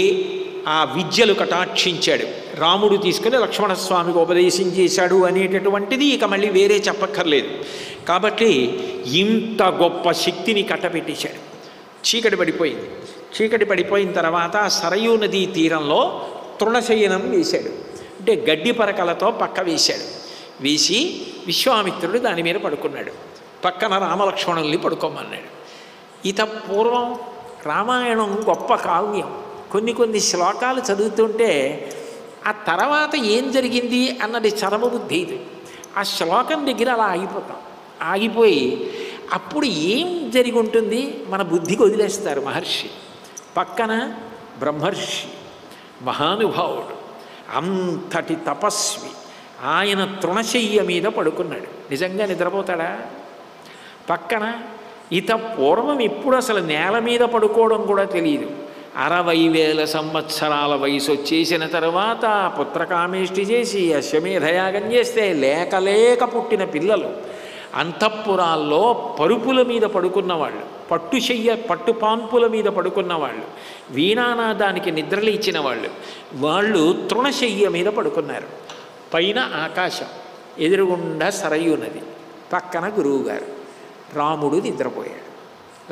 ఆ విద్యలు కటాక్షించాడు. రాముడు తీసుకుని లక్ష్మణస్వామికి ఉపదేశం చేశాడు అనేటటువంటిది ఇక మళ్ళీ వేరే చెప్పక్కర్లేదు. కాబట్టి ఇంత గొప్ప శక్తిని కట్టబెట్టేశాడు. చీకటి పడిపోయింది. చీకటి పడిపోయిన తర్వాత సరయూ నదీ తీరంలో తృణశయనం వేశాడు. అంటే గడ్డి పరకలతో పక్క వేశాడు. వేసి విశ్వామిత్రుడు దాని మీద పడుకున్నాడు. పక్కన రామలక్ష్మణుల్ని పడుకోమన్నాడు. ఇత పూర్వం రామాయణం గొప్ప కావ్యం. కొన్ని శ్లోకాలు చదువుతుంటే ఆ తర్వాత ఏం జరిగింది అన్నది చరమబుద్ధి. ఇది ఆ శ్లోకం దగ్గర అలా ఆగిపోతాం. ఆగిపోయి అప్పుడు ఏం జరిగి ఉంటుంది మన బుద్ధికి వదిలేస్తారు మహర్షి. పక్కన బ్రహ్మర్షి, మహానుభావుడు, అంతటి తపస్వి, ఆయన తృణశయ్య మీద పడుకున్నాడు. నిజంగా నిద్రపోతాడా? పక్కన ఇత పూర్వం ఎప్పుడు అసలు నేల మీద పడుకోవడం కూడా తెలియదు. 60,000 సంవత్సరాల వయసు వచ్చేసిన తర్వాత పుత్రకామేష్టి చేసి అశ్వమేధయాగం చేస్తే లేక పుట్టిన పిల్లలు, అంతఃపురాల్లో పరుపుల మీద పడుకున్నవాళ్ళు, పట్టుపాన్పుల మీద పడుకున్నవాళ్ళు, వీణానాదానికి నిద్రలు ఇచ్చిన వాళ్ళు తృణశయ్య మీద పడుకున్నారు. పైన ఆకాశం, ఎదురుగుండా సరయూ నది, పక్కన గురువుగారు. రాముడు నిద్రపోయాడు,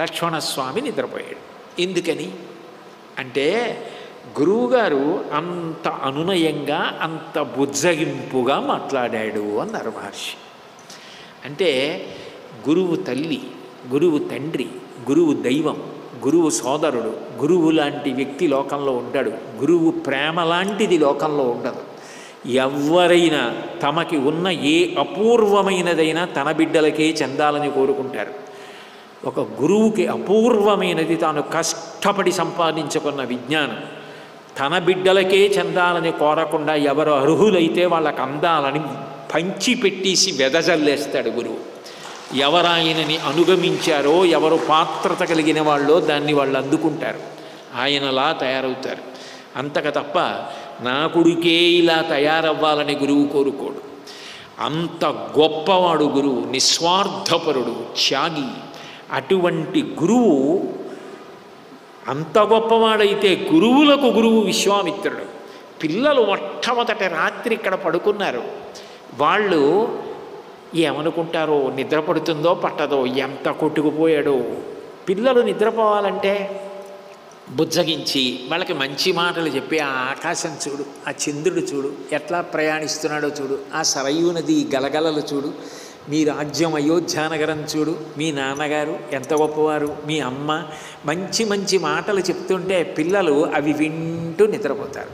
లక్ష్మణస్వామి నిద్రపోయాడు. ఎందుకని అంటే గురువుగారు అంత అనునయంగా అంత బుజ్జగింపుగా మాట్లాడాడు అన్నారు మహర్షి. అంటే గురువు తల్లి, గురువు తండ్రి, గురువు దైవం, గురువు సోదరుడు, గురువు లాంటి వ్యక్తి లోకంలో ఉంటాడు. గురువు ప్రేమ లాంటిది లోకంలో ఉండదు. ఎవరైనా తమకి ఉన్న ఏ అపూర్వమైనదైనా తన బిడ్డలకే చెందాలని కోరుకుంటారు. ఒక గురువుకి అపూర్వమైనది తాను కష్టపడి సంపాదించుకున్న విజ్ఞానం తన బిడ్డలకే చెందాలని కోరకుండా ఎవరు అర్హులైతే వాళ్ళకు అందాలని పంచిపెట్టేసి వెదజల్లేస్తాడు గురువు. ఎవరాయనని అనుగమించారో, ఎవరు పాత్రత కలిగిన వాళ్ళో దాన్ని వాళ్ళు అందుకుంటారు, ఆయనలా తయారవుతారు. అంతక తప్ప నా కొడుకే ఇలా తయారవ్వాలని గురువు కోరుకోడు. అంత గొప్పవాడు గురువు, నిస్వార్థపరుడు, త్యాగి. అటువంటి గురువు అంత గొప్పవాడైతే గురువులకు గురువు విశ్వామిత్రుడు. పిల్లలు మొట్టమొదటి రాత్రి ఇక్కడ పడుకున్నారు. వాళ్ళు ఏమనుకుంటారో, నిద్ర పడుతుందో పట్టదో, ఎంత కొట్టుకుపోయాడో. పిల్లలు నిద్రపోవాలంటే బుజ్జగించి వాళ్ళకి మంచి మాటలు చెప్పి, ఆ ఆకాశం చూడు, ఆ చంద్రుడు చూడు ఎట్లా ప్రయాణిస్తున్నాడో చూడు, ఆ సరయూ నది గలగలలు చూడు, మీ రాజ్యం అయోధ్యానగరం చూడు, మీ నాన్నగారు ఎంత గొప్పవారు, మీ అమ్మ, మంచి మంచి మాటలు చెప్తుంటే పిల్లలు అవి వింటూ నిద్రపోతారు.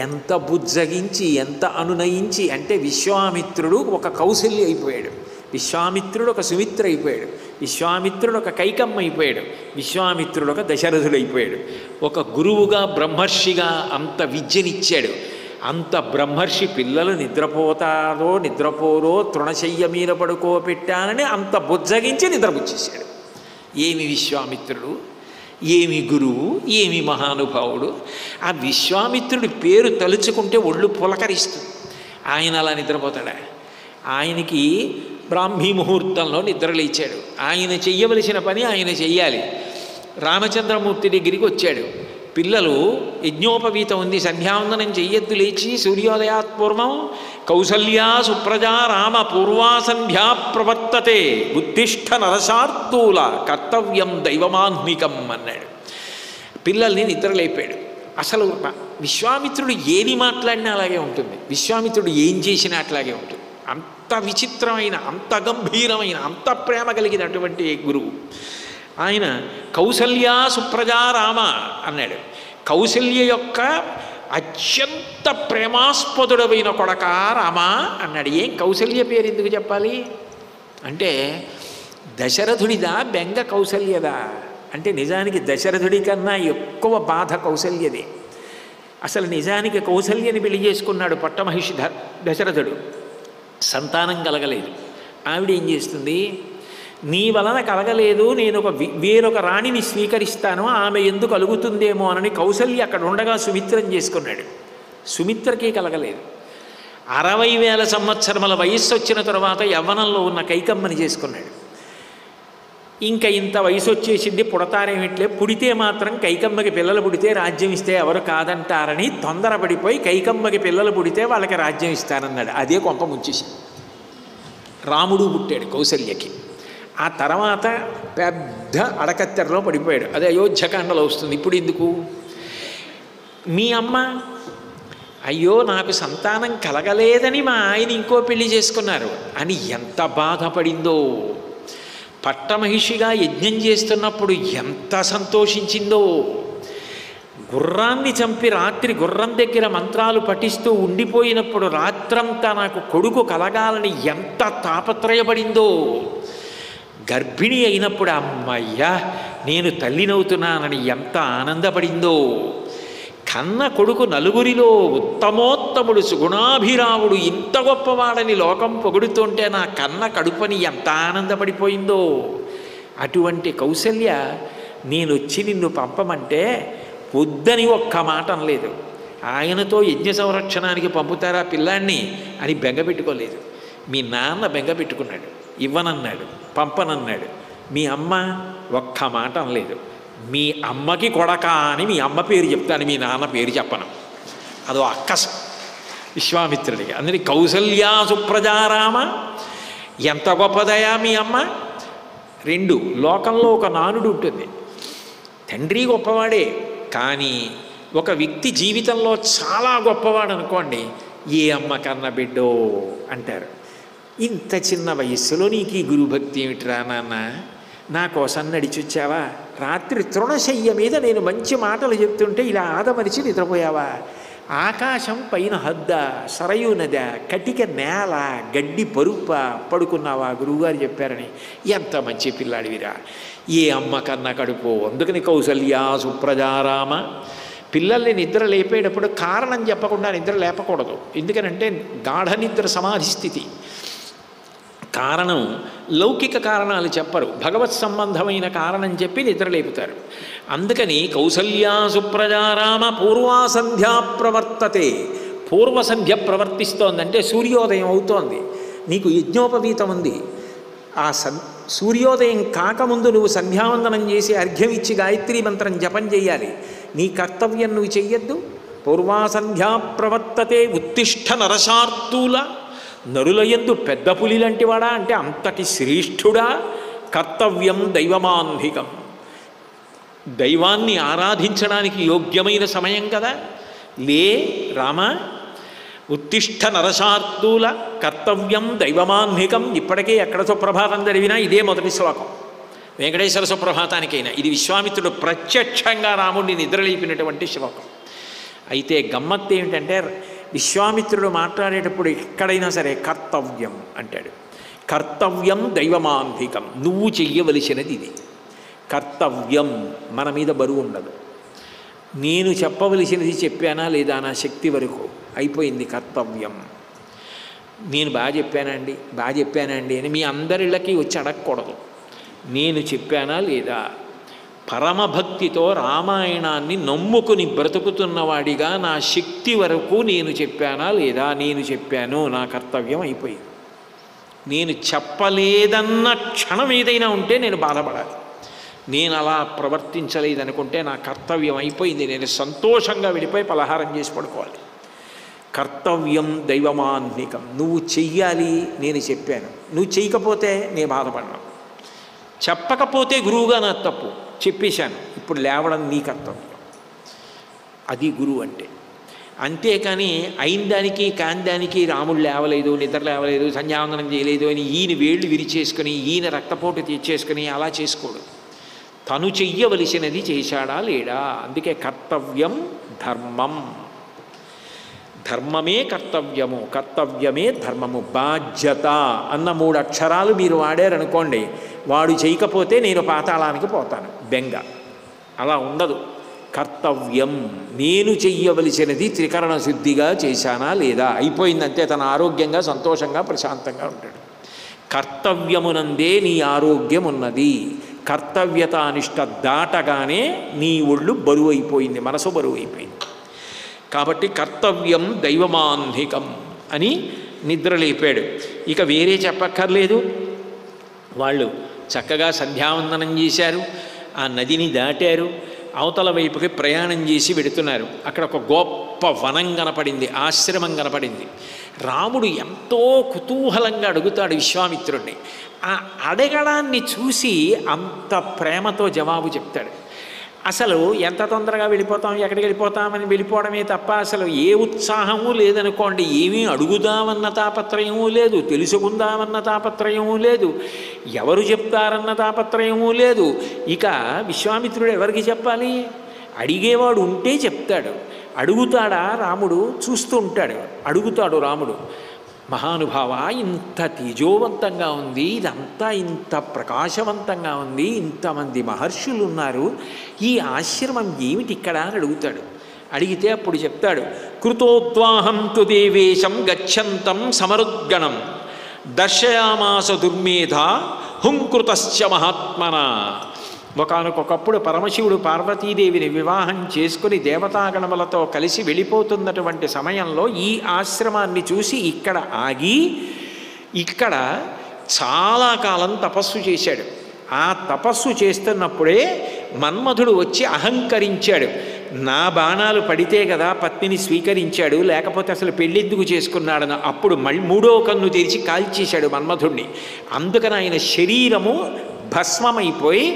ఎంత బుజ్జగించి ఎంత అనునయించి అంటే విశ్వామిత్రుడు ఒక కౌశల్య అయిపోయాడు, విశ్వామిత్రుడు ఒక సుమిత్ర అయిపోయాడు, విశ్వామిత్రుడు ఒక కైకమ్మ అయిపోయాడు, విశ్వామిత్రుడు ఒక దశరథుడు అయిపోయాడు. ఒక గురువుగా బ్రహ్మర్షిగా అంత విద్యనిచ్చాడు. అంత బ్రహ్మర్షి పిల్లలు నిద్రపోతారో నిద్రపోరో తృణశయ్య మీద పడుకోబెట్టానని అంత బుజ్జగించి నిద్రపుచ్చేశాడు. ఏమి విశ్వామిత్రుడు, ఏమి గురువు, ఏమి మహానుభావుడు. ఆ విశ్వామిత్రుడి పేరు తలుచుకుంటే ఒళ్ళు పులకరిస్తుంది. ఆయన అలా నిద్రపోతాడా? ఆయనకి బ్రాహ్మీ ముహూర్తంలో నిద్రలేచాడు. ఆయన చెయ్యవలసిన పని ఆయన చెయ్యాలి. రామచంద్రమూర్తి దగ్గరికి వచ్చాడు. పిల్లలు యజ్ఞోపవీతం ఉంది, సంధ్యావందనం చెయ్యొద్దు, లేచి సూర్యోదయాత్ పూర్వం కౌసల్యా సుప్రజా రామ పూర్వా సంధ్యా ప్రవర్తతే ఉత్తిష్ఠ నరశార్దూల కర్తవ్యం దైవమాహ్నికం అన్నాడు. పిల్లల్ని నిద్రలేపాడు. అసలు విశ్వామిత్రుడు ఏది మాట్లాడినా అలాగే ఉంటుంది, విశ్వామిత్రుడు ఏం చేసినా అట్లాగే ఉంటుంది. అంత విచిత్రమైన, అంత గంభీరమైన, అంత ప్రేమ కలిగినటువంటి గురువు ఆయన. కౌసల్యా సుప్రజా రామ అన్నాడు. కౌసల్య యొక్క అత్యంత ప్రేమాస్పదుడమైన కొడక రామ అన్నాడు. ఏం కౌసల్య పేరు ఎందుకు చెప్పాలి అంటే, దశరథుడిదా బెంగ కౌసల్యదా అంటే, నిజానికి దశరథుడి కన్నా ఎక్కువ బాధ కౌసల్యదే. అసలు నిజానికి కౌసల్యని పెళ్లి చేసుకున్నాడు పట్టమహిషి దశరథుడు. సంతానం కలగలేదు. ఆవిడ ఏం చేస్తుంది, నీ వలన కలగలేదు, నేను వేరొక రాణిని స్వీకరిస్తాను, ఆమె ఎందుకు కలుగుతుందేమో అని కౌసల్య అక్కడ ఉండగా సుమిత్రని చేసుకున్నాడు. సుమిత్రకి కలగలేదు. 60,000 సంవత్సరముల వయస్సు వచ్చిన తర్వాత యవ్వనంలో ఉన్న కైకమ్మని చేసుకున్నాడు. ఇంకా ఇంత వయసు వచ్చేసింది, పుడతారేమిట్లే, పుడితే మాత్రం కైకమ్మకి పిల్లలు పుడితే రాజ్యం ఇస్తే ఎవరు కాదంటారని తొందరపడిపోయి కైకమ్మకి పిల్లలు పుడితే వాళ్ళకి రాజ్యం ఇస్తానన్నాడు. అదే కొంప ముంచేసింది. రాముడు పుట్టాడు కౌసల్యకి. ఆ తర్వాత పెద్ద అడకత్తెరలో పడిపోయాడు. అదే అయోధ్యకాండలో వస్తుంది. ఇప్పుడు ఎందుకు? మీ అమ్మ అయ్యో నాకు సంతానం కలగలేదని మా ఆయన ఇంకో పెళ్లి చేసుకున్నారు అని ఎంత బాధపడిందో. పట్టమహిషిగా యజ్ఞం చేస్తున్నప్పుడు ఎంత సంతోషించిందో. గుర్రాన్ని చంపి రాత్రి గుర్రం దగ్గర మంత్రాలు పఠిస్తూ ఉండిపోయినప్పుడు రాత్రంతా నాకు కొడుకు కలగాలని ఎంత తాపత్రయపడిందో. గర్భిణి అయినప్పుడు అమ్మయ్యా నేను తల్లినవుతున్నానని ఎంత ఆనందపడిందో. కన్న కొడుకు నలుగురిలో ఉత్తమోత్తముడు సుగుణాభిరాముడు ఇంత గొప్పవాడని లోకం పొగుడుతుంటే నా కన్న కడుపని ఎంత ఆనందపడిపోయిందో. అటువంటి కౌసల్య నేను వచ్చి నిన్ను పంపమంటే వద్దని ఒక్క మాట అనలేదు. ఆయనతో యజ్ఞ సంరక్షణానికి పంపుతారా పిల్లాన్ని అని బెంగ పెట్టుకోలేదు. మీ నాన్న బెంగ పెట్టుకున్నాడు, ఇవ్వనన్నాడు, పంపనన్నాడు. మీ అమ్మ ఒక్క మాట అనలేదు. మీ అమ్మకి కొడక అని మీ అమ్మ పేరు చెప్తాను, మీ నాన్న పేరు చెప్పను. అదో అక్కసు విశ్వామిత్రుడికి. అందుకని కౌసల్యా సుప్రజారామ, ఎంత గొప్పదయా మీ అమ్మ. 2 లోకంలో ఒక నానుడు ఉంటుంది. తండ్రి గొప్పవాడే, కానీ ఒక వ్యక్తి జీవితంలో చాలా గొప్పవాడు అనుకోండి, ఏ అమ్మ కన్న బిడ్డో అంటారు. ఇంత చిన్న వయస్సులో నీకు ఈ గురుభక్తి ఏమిటిరా నాన్న, నా కోసం నడిచొచ్చావా, రాత్రి తృణశయ్య మీద నేను మంచి మాటలు చెప్తుంటే ఇలా ఆదమరిచి నిద్రపోయావా, ఆకాశం పైన హద్ద, సరయూ నద, కటిక నేల, గడ్డి పరుప పడుకున్నావా గురువుగారు చెప్పారని. ఎంత మంచి పిల్లాడివిరా, ఏ అమ్మ కన్న కడుపు. అందుకని కౌసల్యా సుప్రజారామ. పిల్లల్ని నిద్ర లేపేటప్పుడు కారణం చెప్పకుండా నిద్ర లేపకూడదు. ఎందుకనంటే గాఢ నిద్ర సమాధి స్థితి. కారణం లౌకిక కారణాలు చెప్పరు, భగవత్ సంబంధమైన కారణం చెప్పి నిద్ర లేపుతారు. అందుకని కౌసల్యా సుప్రజారామ పూర్వా సంధ్యా ప్రవర్తతే. పూర్వసంధ్య ప్రవర్తిస్తోందంటే సూర్యోదయం అవుతోంది, నీకు యజ్ఞోపవీతం ఉంది. ఆ సూర్యోదయం కాకముందు నువ్వు సంధ్యావందనం చేసి అర్ఘ్యం ఇచ్చి గాయత్రీ మంత్రం జపం చేయాలి. నీ కర్తవ్యం నువ్వు చెయ్యొద్దు. పూర్వా సంధ్యా ప్రవర్తతే ఉత్తిష్ట నరశార్తూల. నరులయందు పెద్ద పులి లాంటివాడా అంటే అంతటి శ్రేష్ఠుడా. కర్తవ్యం దైవమాన్ధికం. దైవాన్ని ఆరాధించడానికి యోగ్యమైన సమయం కదా. లే రామ, ఉత్తిష్ట నరశార్దూల, కర్తవ్యం దైవమాన్ధికం. ఇప్పటికే ఎక్కడ సుప్రభాతం జరిగినా ఇదే మొదటి శ్లోకం. వెంకటేశ్వర సుప్రభాతానికైనా ఇది విశ్వామిత్రుడు ప్రత్యక్షంగా రాముడిని నిద్రలేపినటువంటి శ్లోకం. అయితే గమ్మత్తు ఏమిటంటే విశ్వామిత్రుడు మాట్లాడేటప్పుడు ఎక్కడైనా సరే కర్తవ్యం అంటాడు. కర్తవ్యం దైవమాంధికం, నువ్వు చెయ్యవలసినది ఇది. కర్తవ్యం, మన మీద బరువు ఉండదు. నేను చెప్పవలసినది చెప్పానా లేదా నా శక్తి వరకు అయిపోయింది కర్తవ్యం. నేను బాగా చెప్పానండి అని మీ అందరిళ్ళకి వచ్చి అడగకూడదు. నేను చెప్పానా లేదా, పరమభక్తితో రామాయణాన్ని నమ్ముకుని బ్రతుకుతున్నవాడిగా నా శక్తి వరకు నేను చెప్పానా లేదా, నేను చెప్పాను, నా కర్తవ్యం అయిపోయింది. నేను చెప్పలేదన్న క్షణం ఏదైనా ఉంటే నేను బాధపడాలి. నేను అలా ప్రవర్తించలేదనుకుంటే నా కర్తవ్యం అయిపోయింది, నేను సంతోషంగా వెళ్ళిపోయి పలహారం చేసి పడుకోవాలి. కర్తవ్యం దైవమాన్నికం, నువ్వు చెయ్యాలి, నేను చెప్పాను. నువ్వు చేయకపోతే నేను బాధపడ్డాను. చెప్పకపోతే గురువుగా నా తప్పు, చెప్పేశాను, ఇప్పుడు లేవడం నీ కర్తవ్యం. అది గురువు అంటే. అంతేకాని అయిన దానికి కాని దానికి రాముడు లేవలేదు, నిద్ర లేవలేదు, సంధ్యావందనం చేయలేదు అని ఈయన వేళ్ళు విరిచేసుకుని ఈయన రక్తపోటు తీర్చేసుకుని అలా చేసుకోడు. తను చెయ్యవలసినది చేశాడా లేడా. అందుకే కర్తవ్యం ధర్మం, ధర్మమే కర్తవ్యము, కర్తవ్యమే ధర్మము. బాధ్యత అన్న 3 అక్షరాలు మీరు వాడారనుకోండి, వాడు చేయకపోతే నేను పాతాళానికి పోతాను బెంగ. అలా ఉండదు. కర్తవ్యం, నేను చెయ్యవలసినది త్రికరణ శుద్ధిగా చేశానా లేదా, అయిపోయిందంటే తన ఆరోగ్యంగా సంతోషంగా ప్రశాంతంగా ఉంటాడు. కర్తవ్యమునందే నీ ఆరోగ్యం ఉన్నది. కర్తవ్యత అనిష్ట దాటగానే నీ ఒళ్ళు బరువు అయిపోయింది, మనసు బరువు అయిపోయింది. కాబట్టి కర్తవ్యం దైవమాన్ధికం అని నిద్రలేపాడు. ఇక వేరే చెప్పక్కర్లేదు. వాళ్ళు చక్కగా సంధ్యావందనం చేశారు, ఆ నదిని దాటారు, అవతల వైపుకి ప్రయాణం చేసి వెడుతున్నారు. అక్కడ ఒక గొప్ప వనం కనపడింది, ఆశ్రమం కనపడింది. రాముడు ఎంతో కుతూహలంగా అడుగుతాడు విశ్వామిత్రుడిని. ఆ అడగడాన్ని చూసి అంత ప్రేమతో జవాబు చెప్తాడు. అసలు ఎంత తొందరగా వెళ్ళిపోతాం, ఎక్కడికి వెళ్ళిపోతామని వెళ్ళిపోవడమే తప్ప అసలు ఏ ఉత్సాహము లేదనుకోండి. ఏమీ అడుగుదామన్న తాపత్రయము లేదు, తెలుసుకుందామన్న తాపత్రయము లేదు, ఎవరు చెప్తారన్న తాపత్రయము లేదు. ఇక విశ్వామిత్రుడు ఎవరికి చెప్పాలి? అడిగేవాడు ఉంటే చెప్తాడు. అడుగుతాడా రాముడు? చూస్తూ ఉంటాడు. అడుగుతాడు రాముడు, మహానుభావ ఇంత తేజోవంతంగా ఉంది, ఇదంతా ఇంత ప్రకాశవంతంగా ఉంది, ఇంతమంది మహర్షులు ఉన్నారు, ఈ ఆశ్రమం ఏమిటి ఇక్కడ అని అడుగుతాడు. అడిగితే అప్పుడు చెప్తాడు, కృతోద్వాహం తు దేవేశం గచ్చంతం సమరుద్గణం దర్శయామాస దుర్మేధ హుంకృతశ్చ మహాత్మన. ఒకానొకప్పుడు పరమశివుడు పార్వతీదేవిని వివాహం చేసుకుని దేవతాగణములతో కలిసి వెళ్ళిపోతున్నటువంటి సమయంలో ఈ ఆశ్రమాన్ని చూసి ఇక్కడ ఆగి ఇక్కడ చాలా కాలం తపస్సు చేశాడు. ఆ తపస్సు చేస్తున్నప్పుడే మన్మధుడు వచ్చి అహంకరించాడు. నా బాణాలు పడితే కదా పత్నిని స్వీకరించాడు, లేకపోతే అసలు పెళ్ళెందుకు చేసుకున్నాడని. అప్పుడు మళ్ళీ 3వ కన్ను తెరిచి కాల్చేశాడు మన్మధుడిని. అందుకని ఆయన శరీరము భస్మమైపోయి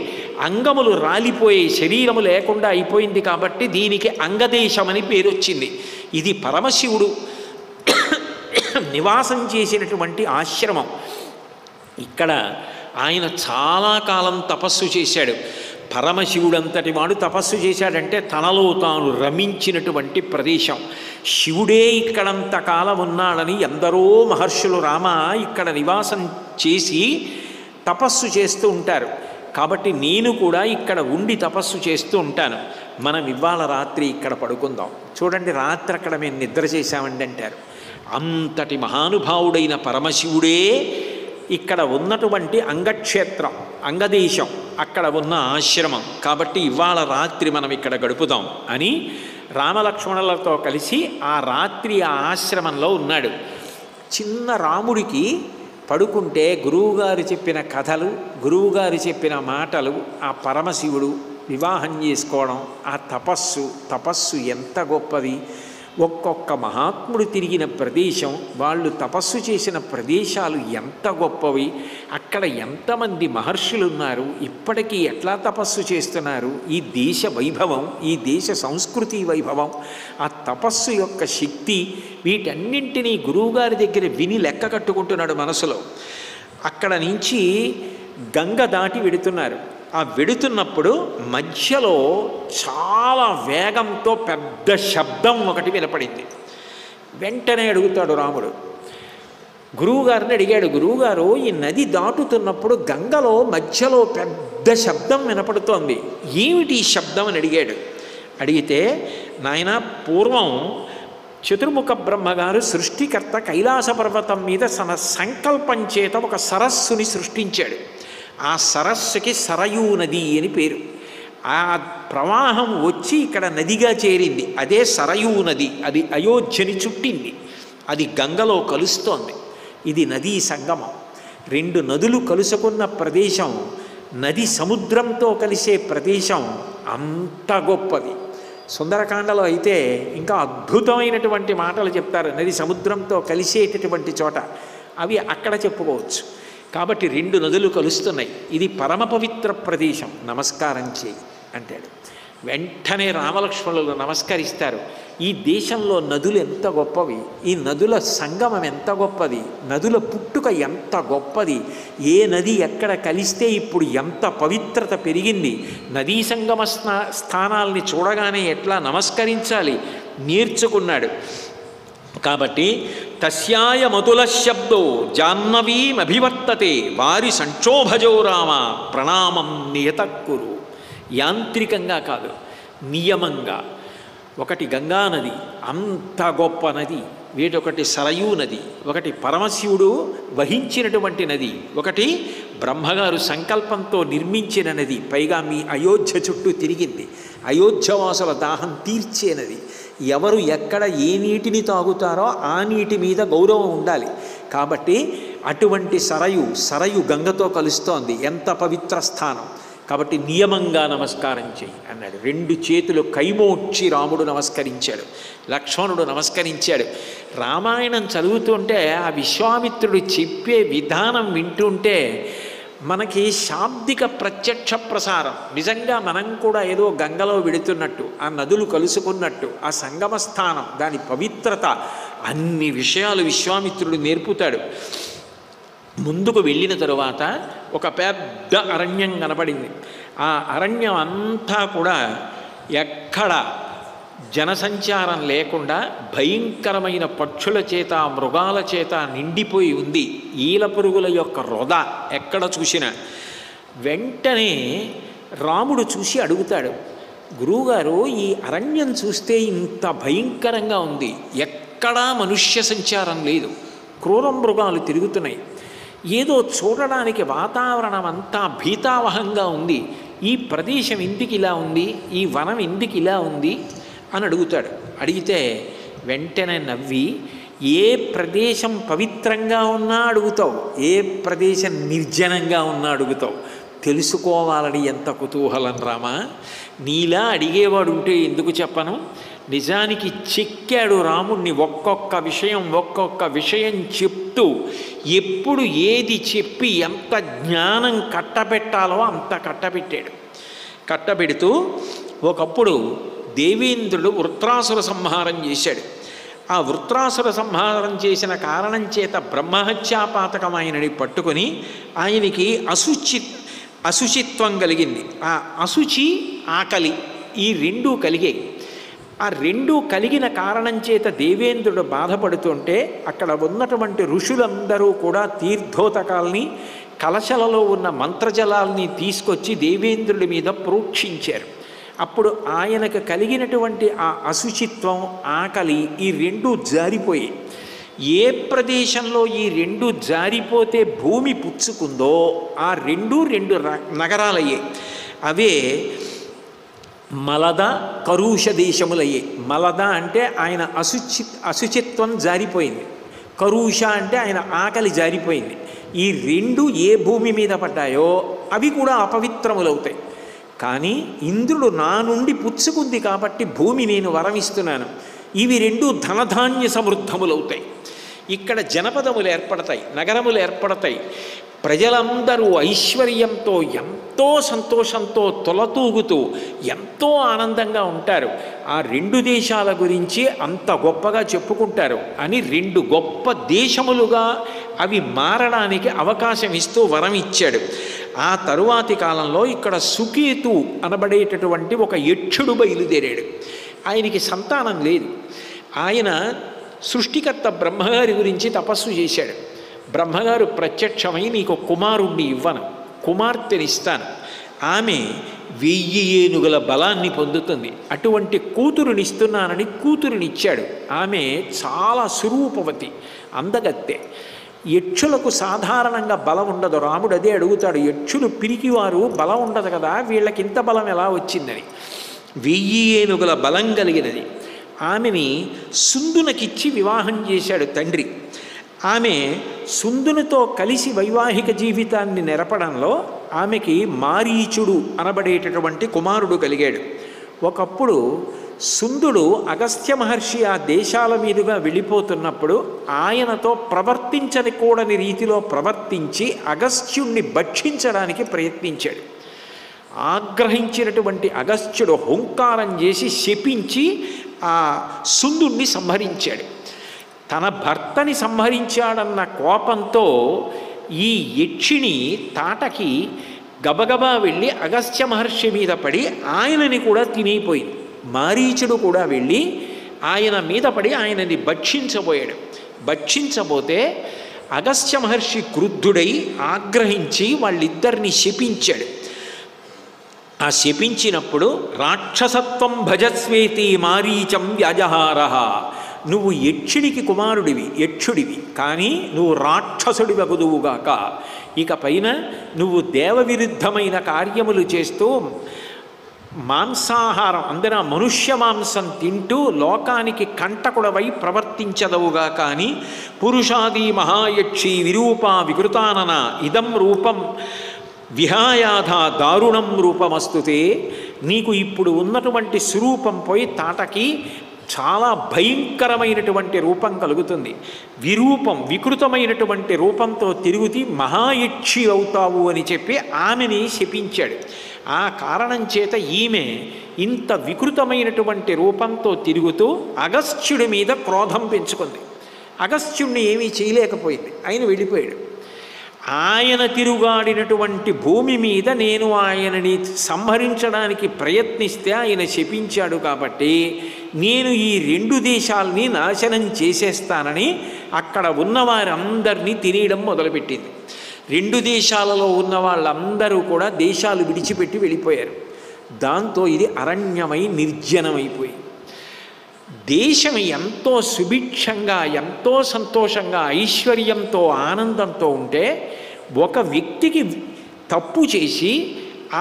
అంగములు రాలిపోయే శరీరము లేకుండా అయిపోయింది కాబట్టి దీనికి అంగదేశం అని పేరు వచ్చింది. ఇది పరమశివుడు నివాసం చేసినటువంటి ఆశ్రమం. ఇక్కడ ఆయన చాలా కాలం తపస్సు చేశాడు. పరమశివుడంతటి వాడు తపస్సు చేశాడంటే తనలో తాను రమించినటువంటి ప్రదేశం. శివుడే ఇక్కడంతకాలం ఉన్నాడని ఎందరో మహర్షులు రామ ఇక్కడ నివాసం చేసి తపస్సు చేస్తూ ఉంటారు. కాబట్టి నేను కూడా ఇక్కడ ఉండి తపస్సు చేస్తూ ఉంటాను. మనం ఇవాళ రాత్రి ఇక్కడ పడుకుందాం. చూడండి, రాత్రి అక్కడ మేము నిద్ర చేశామండి అంటారు. అంతటి మహానుభావుడైన పరమశివుడే ఇక్కడ ఉన్నటువంటి అంగక్షేత్రం, అంగదేశం, అక్కడ ఉన్న ఆశ్రమం. కాబట్టి ఇవాళ రాత్రి మనం ఇక్కడ గడుపుదాం అని రామలక్ష్మణులతో కలిసి ఆ రాత్రి ఆ ఆశ్రమంలో ఉన్నాడు. చిన్న రాముడికి పడుకుంటే గురువుగారు చెప్పిన కథలు, గురువుగారు చెప్పిన మాటలు, ఆ పరమశివుడు వివాహం చేసుకోవడం, ఆ తపస్సు ఎంత గొప్పది. ఒక్కొక్క మహాత్ముడు తిరిగిన ప్రదేశం, వాళ్ళు తపస్సు చేసిన ప్రదేశాలు ఎంత గొప్పవి. అక్కడ ఎంతమంది మహర్షులు ఉన్నారు, ఇప్పటికీ ఎట్లా తపస్సు చేస్తున్నారు. ఈ దేశ వైభవం, ఈ దేశ సంస్కృతి వైభవం, ఆ తపస్సు యొక్క శక్తి, వీటన్నింటినీ గురువుగారి దగ్గర విని లెక్క కట్టుకుంటున్నాడు మనసులో. అక్కడ నుంచి గంగ దాటి వెడుతున్నారు. ఆ వెడుతున్నప్పుడు మధ్యలో చాలా వేగంతో పెద్ద శబ్దం ఒకటి వినపడింది. వెంటనే అడుగుతాడు రాముడు, గురువుగారిని అడిగాడు, గురువుగారు ఈ నది దాటుతున్నప్పుడు గంగలో మధ్యలో పెద్ద శబ్దం వినపడుతోంది, ఏమిటి ఈ శబ్దం అని అడిగాడు. అడిగితే, నాయన పూర్వం చతుర్ముఖ బ్రహ్మగారు సృష్టికర్త కైలాస పర్వతం మీద తన సంకల్పం చేత ఒక సరస్సుని సృష్టించాడు. ఆ సరస్సుకి సరయూ నది అని పేరు. ఆ ప్రవాహం వచ్చి ఇక్కడ నదిగా చేరింది, అదే సరయూ నది. అది అయోధ్యని చుట్టింది, అది గంగలో కలుస్తోంది. ఇది నదీ సంగమం. రెండు నదులు కలుసుకున్న ప్రదేశం, నది సముద్రంతో కలిసే ప్రదేశం అంత గొప్పది. సుందరకాండలో అయితే ఇంకా అద్భుతమైనటువంటి మాటలు చెప్తారు నది సముద్రంతో కలిసేటటువంటి చోట. అవి అక్కడ చెప్పుకోవచ్చు. కాబట్టి రెండు నదులు కలుస్తున్నాయి, ఇది పరమ పవిత్ర ప్రదేశం, నమస్కారం చేయి అంటాడు. వెంటనే రామలక్ష్మణులు నమస్కరిస్తారు. ఈ దేశంలో నదులు ఎంత గొప్పవి, ఈ నదుల సంగమం ఎంత గొప్పది, నదుల పుట్టుక ఎంత గొప్పది, ఏ నది ఎక్కడ కలిస్తే ఇప్పుడు ఎంత పవిత్రత పెరిగింది, నదీ సంగమ స్థానాల్ని చూడగానే ఎట్లా నమస్కరించాలి నేర్చుకున్నాడు. కాబట్టి తస్యాయ మధుల శబ్దో జాహ్నవీమభివర్తతే వారి సంక్షోభజో రామ ప్రణామం నియతక్కురు. యాంత్రికంగా కాదు, నియమంగా. ఒకటి గంగానది, అంత గొప్ప నది. వీటొకటి సరయూ నది, ఒకటి పరమశివుడు వహించినటువంటి నది, ఒకటి బ్రహ్మగారు సంకల్పంతో నిర్మించిన నది. పైగా మీ అయోధ్య చుట్టూ తిరిగింది, అయోధ్యవాసుల దాహం తీర్చే నది. ఎవరు ఎక్కడ ఏ నీటిని తాగుతారో ఆ నీటి మీద గౌరవం ఉండాలి. కాబట్టి అటువంటి సరయు గంగతో కలుస్తోంది, ఎంత పవిత్ర స్థానం. కాబట్టి నియమంగా నమస్కారం చేయి అన్నాడు. రెండు చేతులు కైమోడ్చి రాముడు నమస్కరించాడు, లక్ష్మణుడు నమస్కరించాడు. రామాయణం చదువుతుంటే ఆ విశ్వామిత్రుడు చెప్పే విధానం వింటుంటే మనకి శాబ్దిక ప్రత్యక్ష ప్రసారం. నిజంగా మనం కూడా ఏదో గంగలో వెడుతున్నట్టు, ఆ నదులు కలుసుకున్నట్టు, ఆ సంగమ స్థానం, దాని పవిత్రత, అన్ని విషయాలు విశ్వామిత్రుడు నేర్పుతాడు. ముందుకు వెళ్ళిన తరువాత ఒక పెద్ద అరణ్యం కనపడింది. ఆ అరణ్యం అంతా కూడా ఎక్కడ జనసంచారం లేకుండా భయంకరమైన పక్షుల చేత, మృగాల చేత నిండిపోయి ఉంది. ఈల పురుగుల యొక్క రొద ఎక్కడ చూసినా. వెంటనే రాముడు చూసి అడుగుతాడు, గురువుగారు ఈ అరణ్యం చూస్తే ఇంత భయంకరంగా ఉంది, ఎక్కడా మనుష్య సంచారం లేదు, క్రూర మృగాలు తిరుగుతున్నాయి, ఏదో చూడడానికి వాతావరణం అంతా భీతావహంగా ఉంది, ఈ ప్రదేశం ఎందుకు ఇలా ఉంది, ఈ వనం ఎందుకు ఇలా ఉంది అని అడుగుతాడు. అడిగితే వెంటనే నవ్వి, ఏ ప్రదేశం పవిత్రంగా ఉన్నా అడుగుతావు, ఏ ప్రదేశం నిర్జనంగా ఉన్నా అడుగుతావు, తెలుసుకోవాలని ఎంత కుతూహలం రామా. నీలా అడిగేవాడు ఉంటే ఎందుకు చెప్పను. నిజానికి చెక్కాడు రాముణ్ణి, ఒక్కొక్క విషయం చెప్తూ ఎప్పుడు ఏది చెప్పి ఎంత జ్ఞానం కట్టబెట్టాలో అంత కట్టబెట్టాడు. కట్టబెడుతూ ఒకప్పుడు దేవేంద్రుడు వృత్రాసుర సంహారం చేశాడు. ఆ వృత్రాసుర సంహారం చేసిన కారణం చేత బ్రహ్మహత్యాపాతకం ఆయనని పట్టుకొని ఆయనకి అశుచిత్వం కలిగింది. ఆ అశుచి ఆకలి ఈ రెండూ కలిగాయి. ఆ రెండూ కలిగిన కారణం చేత దేవేంద్రుడు బాధపడుతుంటే అక్కడ ఉన్నటువంటి ఋషులందరూ కూడా తీర్థోతకాల్ని కలశలలో ఉన్న మంత్రజలాల్ని తీసుకొచ్చి దేవేంద్రుడి మీద ప్రోక్షించారు. అప్పుడు ఆయనకు కలిగినటువంటి ఆ అశుచిత్వం ఆకలి ఈ రెండూ జారిపోయాయి. ఏ ప్రదేశంలో ఈ రెండు జారిపోతే భూమి పుచ్చుకుందో ఆ రెండు నగరాలయ్యాయి. అవే మలద కరుష దేశములయ్యాయి. మలద అంటే ఆయన అశుచిత్వం జారిపోయింది, కరుష అంటే ఆయన ఆకలి జారిపోయింది. ఈ రెండు ఏ భూమి మీద పడ్డాయో అవి కూడా అపవిత్రములవుతాయి. కానీ ఇంద్రుడు నా నుండి పుచ్చుకుంది కాబట్టి భూమి నేను వరమిస్తున్నాను, ఇవి రెండు ధనధాన్య సమృద్ధములవుతాయి. ఇక్కడ జనపదములు ఏర్పడతాయి, నగరములు ఏర్పడతాయి. ప్రజలందరూ ఐశ్వర్యంతో ఎంతో సంతోషంతో తొలతూగుతూ ఎంతో ఆనందంగా ఉంటారు. ఆ రెండు దేశాల గురించి అంత గొప్పగా చెప్పుకుంటారు అని రెండు గొప్ప దేశములుగా అవి మారడానికి అవకాశం ఇస్తూ వరం ఇచ్చాడు. ఆ తరువాతి కాలంలో ఇక్కడ సుకేతు అనబడేటటువంటి ఒక యక్షుడు బయలుదేరాడు. ఆయనకి సంతానం లేదు. ఆయన సృష్టికర్త బ్రహ్మగారి గురించి తపస్సు చేశాడు. బ్రహ్మగారు ప్రత్యక్షమై నీకు కుమారుణ్ణి ఇవ్వను, కుమార్తెనిస్తాను, ఆమె 1000 ఏనుగుల బలాన్ని పొందుతుంది, అటువంటి కూతురునిస్తున్నానని కూతురునిచ్చాడు. ఆమె చాలా సురూపవతి, అందగత్తె. యక్షులకు సాధారణంగా బలం ఉండదు. రాముడు అదే అడుగుతాడు, యక్షులు పిరికివారు, బలం ఉండదు కదా, వీళ్ళకి ఇంత బలం ఎలా వచ్చిందని. 1000 ఏనుగుల బలం కలిగినది. ఆమెని సుందునకిచ్చి వివాహం చేశాడు తండ్రి. ఆమె సుందునితో కలిసి వైవాహిక జీవితాన్ని నెరపడంలో ఆమెకి మారీచుడు అనబడేటటువంటి కుమారుడు కలిగాడు. ఒకప్పుడు సుందుడు అగస్త్య మహర్షి ఆ దేశాల మీదుగా వెళ్ళిపోతున్నప్పుడు ఆయనతో ప్రవర్తించకూడని రీతిలో ప్రవర్తించి అగస్త్యుణ్ణి భక్షించడానికి ప్రయత్నించాడు. ఆగ్రహించినటువంటి అగస్త్యుడు హుంకారం చేసి శపించి ఆ సుందుణ్ణి సంహరించాడు. తన భర్తని సంహరించాడన్న కోపంతో ఈ యక్షిణి తాటకి గబగబా వెళ్ళి అగస్త్య మహర్షి మీద పడి ఆయనని కూడా తినేయిపోయింది. మారీచుడు కూడా వెళ్ళి ఆయన మీద పడి ఆయనని భక్షించబోయాడు. భక్షించబోతే అగస్త్య మహర్షి క్రుద్ధుడై ఆగ్రహించి వాళ్ళిద్దరిని శపించాడు. ఆ శపించినప్పుడు రాక్షసత్వం భజస్వేతి మారీచం వ్యాజహారః, నువ్వు యక్షుడికి కుమారుడివి, యక్షుడివి, కానీ నువ్వు రాక్షసుడి వగుదువుగాక. ఇక పైన నువ్వు దేవవిరుద్ధమైన కార్యములు చేస్తూ మాంసాహారం అందరూ మనుష్య మాంసం తింటూ లోకానికి కంటకుడవై ప్రవర్తించదవుగా. కానీ పురుషాది మహాయక్షి విరూపా వికృతానన ఇదం రూపం విహాయాధ దారుణం రూపమస్తుతే, నీకు ఇప్పుడు ఉన్నటువంటి స్వరూపం పోయి తాటకి చాలా భయంకరమైనటువంటి రూపం కలుగుతుంది. విరూపం వికృతమైనటువంటి రూపంతో తిరుగుతూ మహాయక్షి అవుతావు అని చెప్పి ఆమెని శపించాడు. ఆ కారణం చేత ఈమె ఇంత వికృతమైనటువంటి రూపంతో తిరుగుతూ అగస్త్యుడి మీద క్రోధం పెంచుకుంది. అగస్త్యుడిని ఏమీ చేయలేకపోయింది, ఆయన వెళ్ళిపోయాడు. ఆయన తిరుగాడినటువంటి భూమి మీద నేను ఆయనని సంహరించడానికి ప్రయత్నిస్తే ఆయన శపించాడు కాబట్టి నేను ఈ రెండు దేశాలని నాశనం చేసేస్తానని అక్కడ ఉన్నవారందరినీ తినేయడం మొదలుపెట్టింది. రెండు దేశాలలో ఉన్న వాళ్ళందరూ కూడా దేశాలు విడిచిపెట్టి వెళ్ళిపోయారు. దాంతో ఇది అరణ్యమై నిర్జనమైపోయింది. దేశం ఎంతో సుభిక్షంగా ఎంతో సంతోషంగా ఐశ్వర్యంతో ఆనందంతో ఉంటే ఒక వ్యక్తికి తప్పు చేసి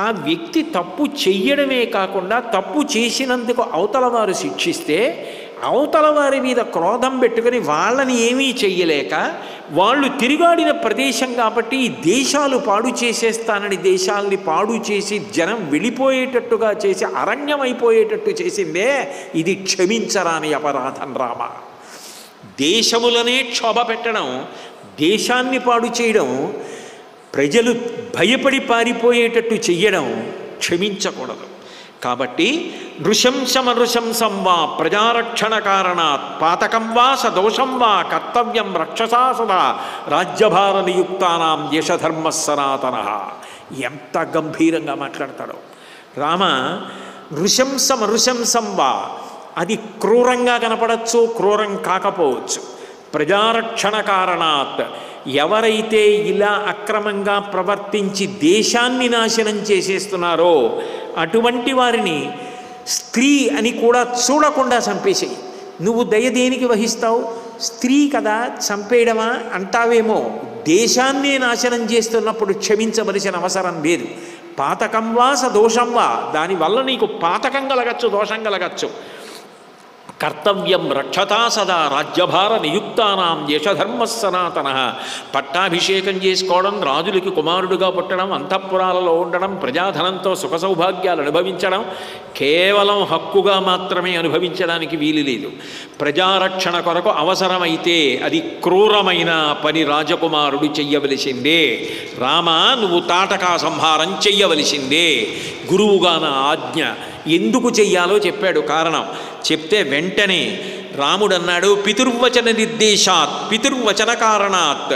ఆ వ్యక్తి తప్పు చెయ్యడమే కాకుండా తప్పు చేసినందుకు అవతల వారు శిక్షిస్తే అవతల వారి మీద క్రోధం పెట్టుకొని వాళ్ళని ఏమీ చెయ్యలేక వాళ్ళు తిరుగాడిన ప్రదేశం కాబట్టి ఈ దేశాలు పాడు చేసేస్తానని దేశాలని పాడు చేసి జనం వెళ్ళిపోయేటట్టుగా చేసి అరణ్యమైపోయేటట్టు చేసిందే ఇది క్షమించరాని అపరాధం రామ. దేశములనే క్షోభ పెట్టడం, దేశాన్ని పాడు చేయడం, ప్రజలు భయపడి పారిపోయేటట్టు చెయ్యడం క్షమించకూడదు. కాబట్టి నృశంసమనృశంసం వా ప్రజారక్షణ కారణాత్ పాతకం వా సదోషం వా కర్తవ్యం రక్షసా సదా రాజ్యభార నియుక్తానాం యశధర్మ సనాతన. ఎంత గంభీరంగా మాట్లాడతాడో రామ. నృశంసమనృశంసం వా, అది క్రూరంగా కనపడచ్చు, క్రూరం కాకపోవచ్చు. ప్రజారక్షణ కారణాత్, ఎవరైతే ఇలా అక్రమంగా ప్రవర్తించి దేశాన్ని నాశనం చేసేస్తున్నారో అటువంటి వారిని స్త్రీ అని కూడా చూడకుండా చంపేసేయి. నువ్వు దయ దేనికి వహిస్తావు? స్త్రీ కదా, చంపేయడమా అంటావేమో. దేశాన్నే నాశనం చేస్తున్నప్పుడు క్షమించవలసిన అవసరం లేదు. పాతకం వా సదోషం వా, దానివల్ల నీకు పాతకం కలగచ్చు, దోషం కలగచ్చు. కర్తవ్యం రక్షతా సదా రాజ్యభార నియుక్తానాం యశధర్మ సనాతన. పట్టాభిషేకం చేసుకోవడం, రాజులకి కుమారుడుగా పుట్టడం, అంతఃపురాలలో ఉండడం, ప్రజాధనంతో సుఖ సౌభాగ్యాలు అనుభవించడం కేవలం హక్కుగా మాత్రమే అనుభవించడానికి వీలు లేదు. ప్రజారక్షణ కొరకు అవసరమైతే అది క్రూరమైన పని రాజకుమారుడు చెయ్యవలసిందే. రామ, నువ్వు తాటకా సంహారం చెయ్యవలసిందే. గురువుగా నా ఆజ్ఞ. ఎందుకు చెయ్యాలో చెప్పాడు కారణం. చెప్తే వెంటనే రాముడు అన్నాడు, పితుర్వచన నిర్దేశాత్ పితుర్వచన కారణాత్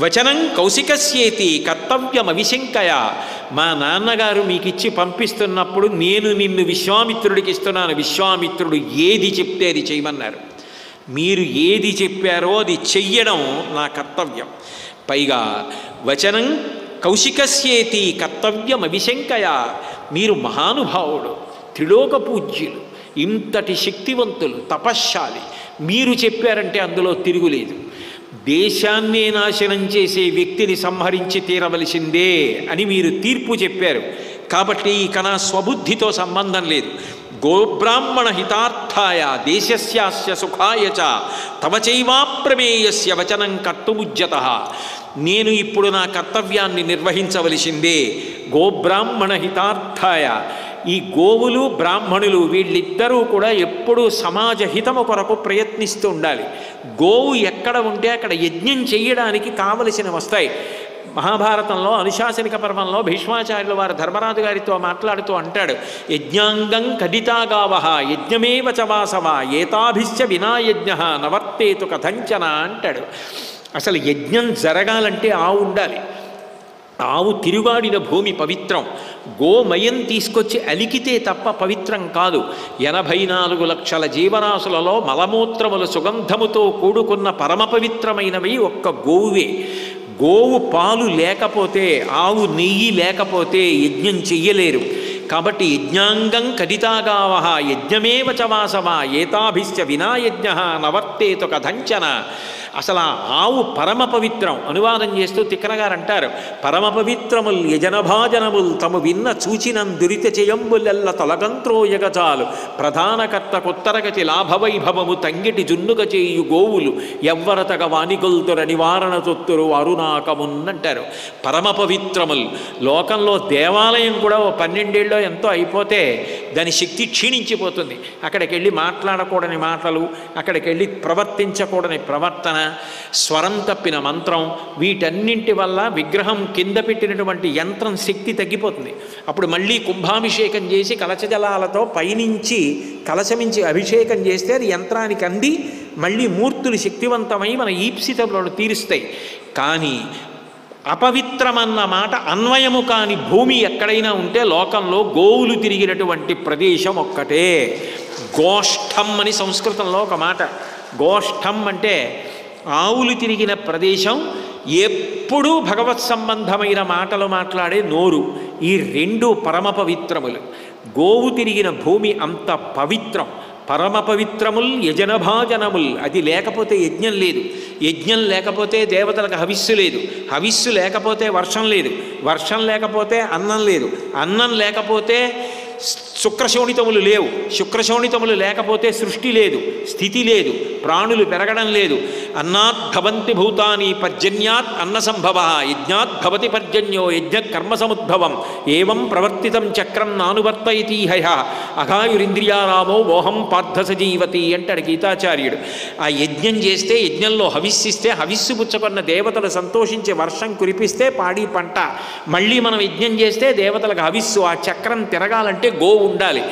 వచనం కౌశికస్యేతి కర్తవ్యమవిశంకయ. మా నాన్నగారు మీకు ఇచ్చి పంపిస్తున్నప్పుడు నేను నిన్ను విశ్వామిత్రుడికి ఇస్తున్నాను. విశ్వామిత్రుడు ఏది చెప్తే అది చేయమన్నారు. మీరు ఏది చెప్పారో అది చెయ్యడం నా కర్తవ్యం. పైగా వచనం కౌశికస్యేతి కర్తవ్యమవిశంకయ. మీరు మహానుభావుడు, త్రిలోక పూజ్యులు, ఇంతటి శక్తివంతులు, తపశ్శాలి. మీరు చెప్పారంటే అందులో తిరుగులేదు. దేశాన్నే నాశనం చేసే వ్యక్తిని సంహరించి తీరవలసిందే అని మీరు తీర్పు చెప్పారు. కాబట్టి ఇక నా స్వబుద్ధితో సంబంధం లేదు. గోబ్రాహ్మణ హితార్థాయ దేశస్యాస్య సుఖాయ చ తవ చైవాప్రమేయస్య వచనం కర్తుముజ్యతః. నేను ఇప్పుడు నా కర్తవ్యాన్ని నిర్వహించవలసిందే. గోబ్రాహ్మణ హితార్థాయ. ఈ గోవులు బ్రాహ్మణులు వీళ్ళిద్దరూ కూడా ఎప్పుడూ సమాజ హితము కొరకు ప్రయత్నిస్తూ ఉండాలి. గోవు ఎక్కడ ఉంటే అక్కడ యజ్ఞం చేయడానికి కావలసినవి వస్తాయి. మహాభారతంలో అనుశాసనిక పర్వంలో భీష్మాచార్యుల వారు ధర్మరాజు గారితో మాట్లాడుతూ అంటాడు, యజ్ఞాంగం కదితాగావహ యజ్ఞమేవ చ వాసవ ఏతాభిశ్చ వినాయజ్ఞ నవర్తేతు కథంచన అంటాడు. అసలు యజ్ఞం జరగాలంటే ఆవు ఉండాలి. ఆవు తిరుగాడిన భూమి పవిత్రం. గోమయం తీసుకొచ్చి అలికితే తప్ప పవిత్రం కాదు. 84 లక్షల జీవరాశులలో మలమూత్రముల సుగంధముతో కూడుకున్న పరమ పవిత్రమైనవి ఒక్క గోవువే. గోవు పాలు లేకపోతే, ఆవు నెయ్యి లేకపోతే యజ్ఞం చెయ్యలేరు. కాబట్టి యజ్ఞాంగం కదితాగావహ యజ్ఞమేవ చ వాసవ ఏతాభిశ్చ వినాయజ్ఞ నవర్తేతు కథంచన. అసలు ఆ ఆవు పరమ పవిత్రం. అనువాదం చేస్తూ తిక్కనగారు అంటారు, పరమ పవిత్రముల్ యజనభాజనముల్ తము విన్న చూచినం దురిత చేయంబులెల్ల తొలగంత్రోయగచాలు ప్రధానకర్త కొత్తరగతి లాభవైభవము తంగిటి జున్నుక చేయు గోవులు ఎవ్వరతగ వానిగొల్తుర నివారణ తొత్తురు అరుణాకమున్నంటారు. పరమ పవిత్రముల్. లోకంలో దేవాలయం కూడా 12 ఏళ్ళో ఎంతో అయిపోతే దాని శక్తి క్షీణించిపోతుంది. అక్కడికి వెళ్ళి మాట్లాడకూడని మాటలు, అక్కడికి వెళ్ళి ప్రవర్తించకూడని ప్రవర్తన, స్వరం తప్పిన మంత్రం, వీటన్నింటి వల్ల విగ్రహం కింద పెట్టినటువంటి యంత్రం శక్తి తగ్గిపోతుంది. అప్పుడు మళ్ళీ కుంభాభిషేకం చేసి కలశజలాలతో పైనుంచి కలశమించి అభిషేకం చేస్తే అది యంత్రానికి అంది మళ్ళీ మూర్తులు శక్తివంతమై మన ఈప్సితలను తీరుస్తాయి. కానీ అపవిత్రమన్న మాట అన్వయము కాని భూమి ఎక్కడైనా ఉంటే లోకంలో గోవులు తిరిగినటువంటి ప్రదేశం ఒక్కటే. గోష్ఠం అని సంస్కృతంలో ఒక మాట. గోష్ఠం అంటే ఆవులు తిరిగిన ప్రదేశం. ఎప్పుడూ భగవత్ సంబంధమైన మాటలు మాట్లాడే నోరు. ఈ 2 పరమ పవిత్రములు. గోవు తిరిగిన భూమి అంత పవిత్రం. పరమ పవిత్రముల్ యజనభాజనముల్. అది లేకపోతే యజ్ఞం లేదు. యజ్ఞం లేకపోతే దేవతలకు హవిస్సు లేదు. హవిస్సు లేకపోతే వర్షం లేదు. వర్షం లేకపోతే అన్నం లేదు. అన్నం లేకపోతే శుక్రశోణితములు లేవు. శుక్రశోణితములు లేకపోతే సృష్టి లేదు, స్థితి లేదు, ప్రాణులు పెరగడం లేదు. అన్నాత్ భవంతి భూతాని పర్జన్యాత్ అన్న సంభవ, యజ్ఞాత్ భవతి పర్జన్యో యజ్ఞ కర్మ సముద్భవం, ఏవం ప్రవర్తితం చక్రం నానువర్తయతి హయ అఘాయురింద్రియారామో మోహం పార్థ సజీవతి అంటాడు గీతాచార్యుడు. ఆ యజ్ఞం చేస్తే, యజ్ఞంలో హవిస్సిస్తే, హవిస్సు పుచ్చుకున్న దేవతలు సంతోషించి వర్షం కురిపిస్తే పాడి పంట. మళ్ళీ మనం యజ్ఞం చేస్తే దేవతలకు హవిస్సు. ఆ చక్రం తిరగాలంటే గోవు ఉండాలి.